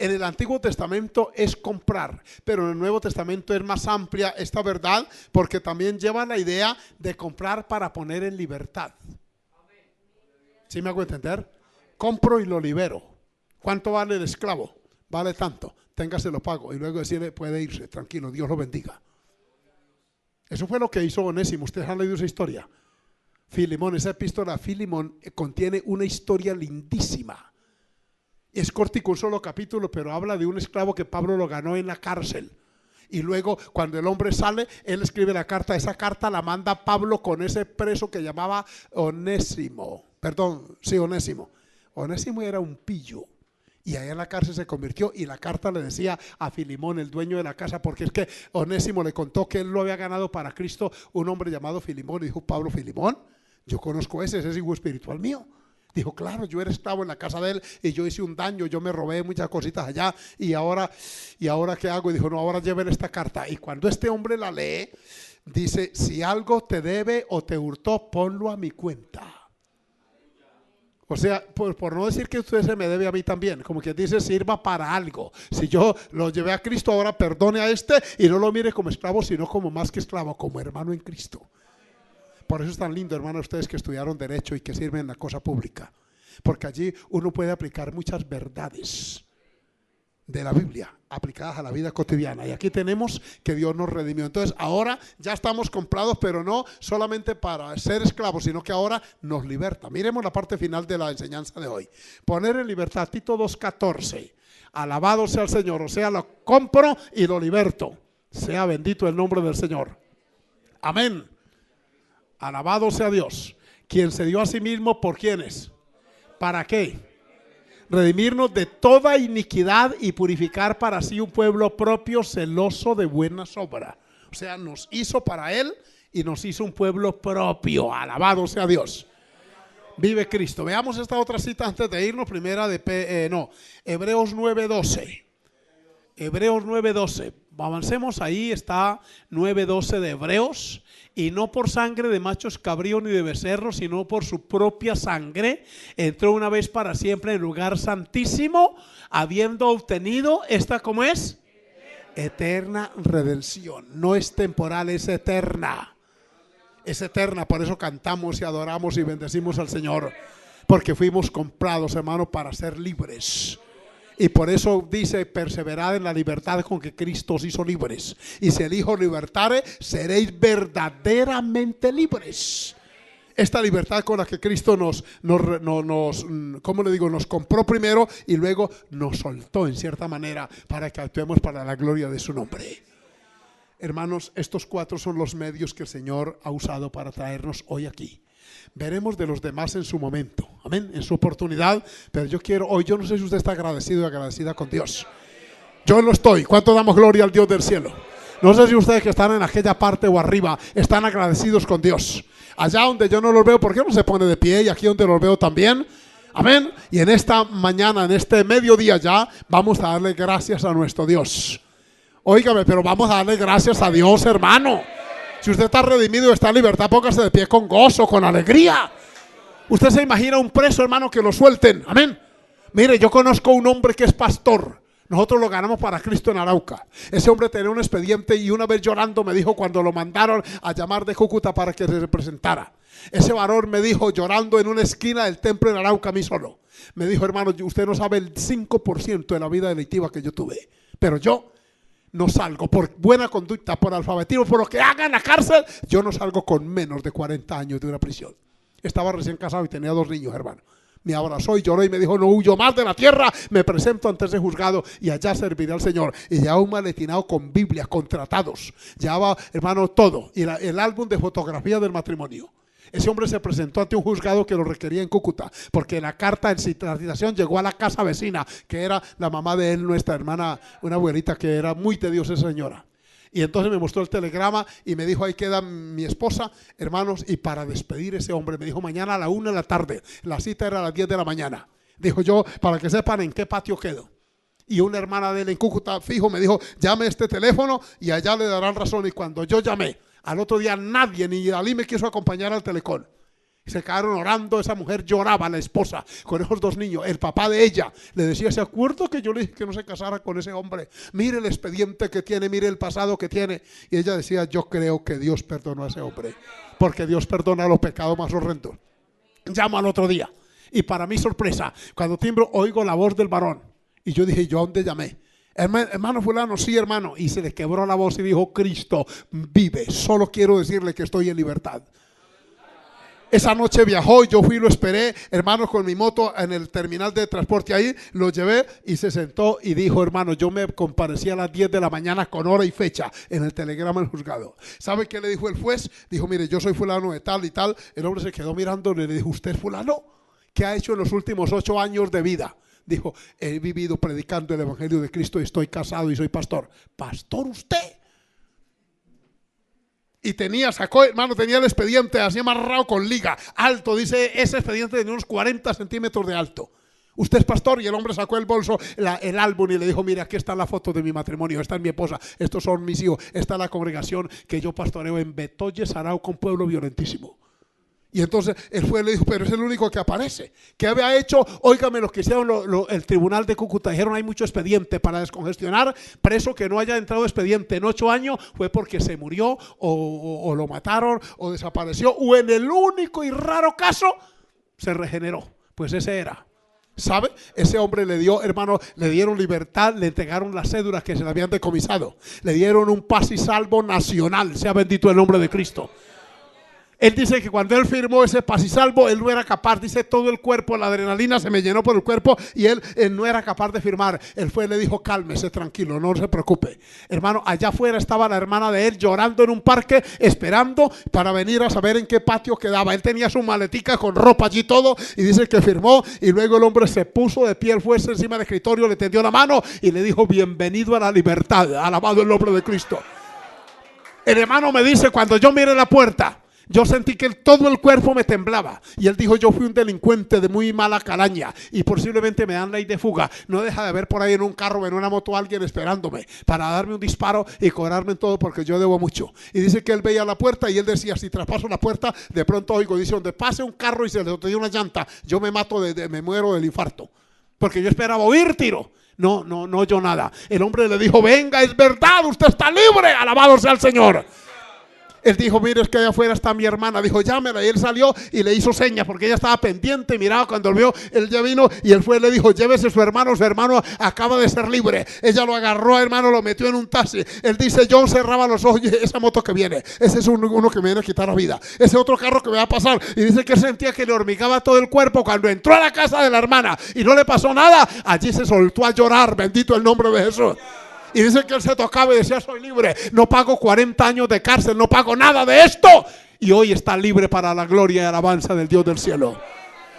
En el Antiguo Testamento es comprar, pero en el Nuevo Testamento es más amplia esta verdad, porque también lleva la idea de comprar para poner en libertad. ¿Sí me hago entender? Compro y lo libero. ¿Cuánto vale el esclavo? Vale tanto, téngase lo pago. Y luego decirle, puede irse, tranquilo, Dios lo bendiga. Eso fue lo que hizo Onésimo. Ustedes han leído esa historia. Filimón, esa epístola a Filimón contiene una historia lindísima. Es cortico, un solo capítulo, pero habla de un esclavo que Pablo lo ganó en la cárcel. Y luego cuando el hombre sale, él escribe la carta. Esa carta la manda Pablo con ese preso que llamaba Onésimo. Onésimo. Onésimo era un pillo. Y allá en la cárcel se convirtió, y la carta le decía a Filimón, el dueño de la casa, porque es que Onésimo le contó que él lo había ganado para Cristo, un hombre llamado Filimón. Y dijo Pablo, Filimón, yo conozco ese es hijo espiritual mío. Dijo, claro, yo era esclavo en la casa de él y yo hice un daño, yo me robé muchas cositas allá y ahora ¿qué hago? Y dijo, no, ahora lleven esta carta. Y cuando este hombre la lee, dice, si algo te debe o te hurtó, ponlo a mi cuenta. O sea, por no decir que usted se me debe a mí también, como que dice, sirva para algo. Si yo lo llevé a Cristo, ahora perdone a este y no lo mire como esclavo, sino como más que esclavo, como hermano en Cristo. Por eso es tan lindo, hermano, ustedes que estudiaron Derecho y que sirven en la cosa pública. Porque allí uno puede aplicar muchas verdades de la Biblia aplicadas a la vida cotidiana. Y aquí tenemos que Dios nos redimió. Entonces ahora ya estamos comprados, pero no solamente para ser esclavos, sino que ahora nos liberta. Miremos la parte final de la enseñanza de hoy. Poner en libertad, Tito 2:14. Alabado sea el Señor, o sea, lo compro y lo liberto. Sea bendito el nombre del Señor. Amén. Alabado sea Dios, quien se dio a sí mismo por quiénes. ¿Para qué? Redimirnos de toda iniquidad y purificar para sí un pueblo propio, celoso de buenas obras. O sea, nos hizo para Él y nos hizo un pueblo propio. Alabado sea Dios. Vive Cristo. Veamos esta otra cita antes de irnos. Hebreos 9:12. Hebreos 9:12. Avancemos, ahí está 9:12 de Hebreos. Y no por sangre de machos cabríos ni de becerros, sino por su propia sangre, entró una vez para siempre en el lugar santísimo, habiendo obtenido esta, ¿cómo es? Eterna redención. No es temporal, es eterna. Es eterna, por eso cantamos y adoramos y bendecimos al Señor, porque fuimos comprados, hermano, para ser libres. Y por eso dice, perseverad en la libertad con que Cristo os hizo libres. Y si el Hijo libertare, seréis verdaderamente libres. Esta libertad con la que Cristo nos compró primero y luego nos soltó en cierta manera para que actuemos para la gloria de su nombre. Hermanos, estos 4 son los medios que el Señor ha usado para traernos hoy aquí. Veremos de los demás en su momento, amén, en su oportunidad. Pero yo quiero hoy, yo no sé si usted está agradecido y agradecida con Dios. Yo lo estoy. ¿Cuánto damos gloria al Dios del cielo? No sé si ustedes que están en aquella parte o arriba están agradecidos con Dios. Allá donde yo no los veo, ¿por qué no se pone de pie? Y aquí donde los veo también. Amén. Y en esta mañana, en este mediodía ya, vamos a darle gracias a nuestro Dios. Óigame, pero vamos a darle gracias a Dios, hermano. Si usted está redimido y está en libertad, póngase de pie con gozo, con alegría. Usted se imagina un preso, hermano, que lo suelten. Amén. Mire, yo conozco un hombre que es pastor. Nosotros lo ganamos para Cristo en Arauca. Ese hombre tenía un expediente y una vez llorando me dijo cuando lo mandaron a llamar de Cúcuta para que se representara. Ese varón me dijo llorando en una esquina del templo en Arauca a mí solo. Me dijo, hermano, usted no sabe el 5% de la vida delictiva que yo tuve. Pero yo no salgo por buena conducta, por alfabetismo, por lo que haga en la cárcel. Yo no salgo con menos de 40 años de una prisión. Estaba recién casado y tenía 2 niños, hermano. Me abrazó y lloró y me dijo, no huyo más de la tierra, me presento ante ese juzgado y allá serviré al Señor. Y llevaba un maletinado con Biblias, con tratados, llevaba, hermano, todo, y el álbum de fotografía del matrimonio. Ese hombre se presentó ante un juzgado que lo requería en Cúcuta, porque la carta de citación llegó a la casa vecina, que era la mamá de él, nuestra hermana, una abuelita que era muy tediosa señora. Y entonces me mostró el telegrama y me dijo, ahí queda mi esposa, hermanos, y para despedir ese hombre, me dijo, mañana a la 1 de la tarde, la cita era a las 10 de la mañana. Dijo yo, para que sepan en qué patio quedo. Y una hermana de él en Cúcuta, fijo, me dijo, llame este teléfono y allá le darán razón. Y cuando yo llamé, al otro día nadie, ni Dalí me quiso acompañar al telecón. Se quedaron orando, esa mujer lloraba, la esposa, con esos 2 niños. El papá de ella le decía, ¿se acuerda que yo le dije que no se casara con ese hombre? Mire el expediente que tiene, mire el pasado que tiene. Y ella decía, yo creo que Dios perdonó a ese hombre, porque Dios perdona los pecados más horrendos. Llamo al otro día y para mi sorpresa, cuando timbro, oigo la voz del varón. Y yo dije, ¿yo a dónde llamé? Hermano fulano, sí hermano. Y se le quebró la voz y dijo, Cristo vive, solo quiero decirle que estoy en libertad. Esa noche viajó, yo fui y lo esperé, hermano, con mi moto en el terminal de transporte ahí, lo llevé y se sentó y dijo, hermano, yo me comparecí a las 10 de la mañana con hora y fecha en el telegrama del juzgado. ¿Sabe qué le dijo el juez? Dijo, mire, yo soy fulano de tal y tal. El hombre se quedó mirándole y le dijo, ¿usted es fulano? ¿Qué ha hecho en los últimos 8 años de vida? Dijo, he vivido predicando el evangelio de Cristo y estoy casado y soy pastor. ¿Pastor usted? Y sacó, hermano, tenía el expediente así amarrado con liga, alto, dice, ese expediente tenía unos 40 centímetros de alto. Usted es pastor. Y el hombre sacó el bolso, el álbum y le dijo, mira, aquí está la foto de mi matrimonio, esta es mi esposa, estos son mis hijos, esta es la congregación que yo pastoreo en Betoyes, Arauca, un pueblo violentísimo. Y entonces él fue y le dijo, pero es el único que aparece. ¿Qué había hecho? Óigame, lo que hicieron el tribunal de Cúcuta, dijeron, hay mucho expediente para descongestionar. Preso que no haya entrado expediente en 8 años fue porque se murió o lo mataron o desapareció, o en el único y raro caso se regeneró. Pues ese era. ¿Sabe? Ese hombre le dio, hermano, le dieron libertad, le entregaron las cédulas que se le habían decomisado, le dieron un paz y salvo nacional. Sea bendito el nombre de Cristo. Él dice que cuando él firmó ese paz y salvo, él no era capaz, dice, todo el cuerpo, la adrenalina se me llenó por el cuerpo y él no era capaz de firmar. Él fue y le dijo, cálmese, tranquilo, no se preocupe. Hermano, allá afuera estaba la hermana de él llorando en un parque, esperando para venir a saber en qué patio quedaba. Él tenía su maletica con ropa allí todo y dice que firmó, y luego el hombre se puso de pie, él fue encima del escritorio, le tendió la mano y le dijo, bienvenido a la libertad, alabado el nombre de Cristo. El hermano me dice, cuando yo miré la puerta, yo sentí que todo el cuerpo me temblaba. Y él dijo, yo fui un delincuente de muy mala calaña y posiblemente me dan ley de fuga. No deja de haber por ahí en un carro, en una moto, alguien esperándome para darme un disparo y cobrarme en todo porque yo debo mucho. Y dice que él veía la puerta y él decía, si traspaso la puerta, de pronto oigo, dice, donde pase un carro y se le dio una llanta, yo me mato, me muero del infarto. Porque yo esperaba oír tiro. No oyó nada. El hombre le dijo, venga, es verdad, usted está libre, alabado sea el Señor. Él dijo, mire, es que allá afuera está mi hermana. Dijo, llámela. Y él salió y le hizo señas porque ella estaba pendiente y miraba. Cuando él vio, él ya vino y él fue y le dijo, llévese su hermano acaba de ser libre. Ella lo agarró, hermano, lo metió en un taxi. Él dice, yo cerraba los ojos, esa moto que viene, ese es uno que me viene a quitar la vida, ese otro carro que me va a pasar. Y dice que él sentía que le hormigaba todo el cuerpo. Cuando entró a la casa de la hermana y no le pasó nada, allí se soltó a llorar, bendito el nombre de Jesús. Y dice que él se tocaba y decía: soy libre, no pago 40 años de cárcel, no pago nada de esto. Y hoy está libre para la gloria y alabanza del Dios del cielo.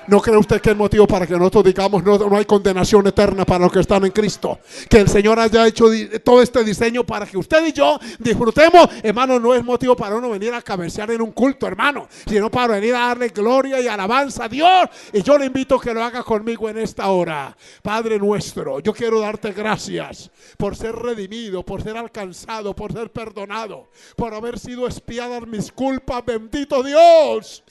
¿No cree usted que es motivo para que nosotros digamos no hay condenación eterna para los que están en Cristo? Que el Señor haya hecho todo este diseño para que usted y yo disfrutemos. Hermano, no es motivo para uno venir a cabecear en un culto, hermano, sino para venir a darle gloria y alabanza a Dios. Y yo le invito a que lo haga conmigo en esta hora. Padre nuestro, yo quiero darte gracias por ser redimido, por ser alcanzado, por ser perdonado, por haber sido expiadas mis culpas. Bendito Dios.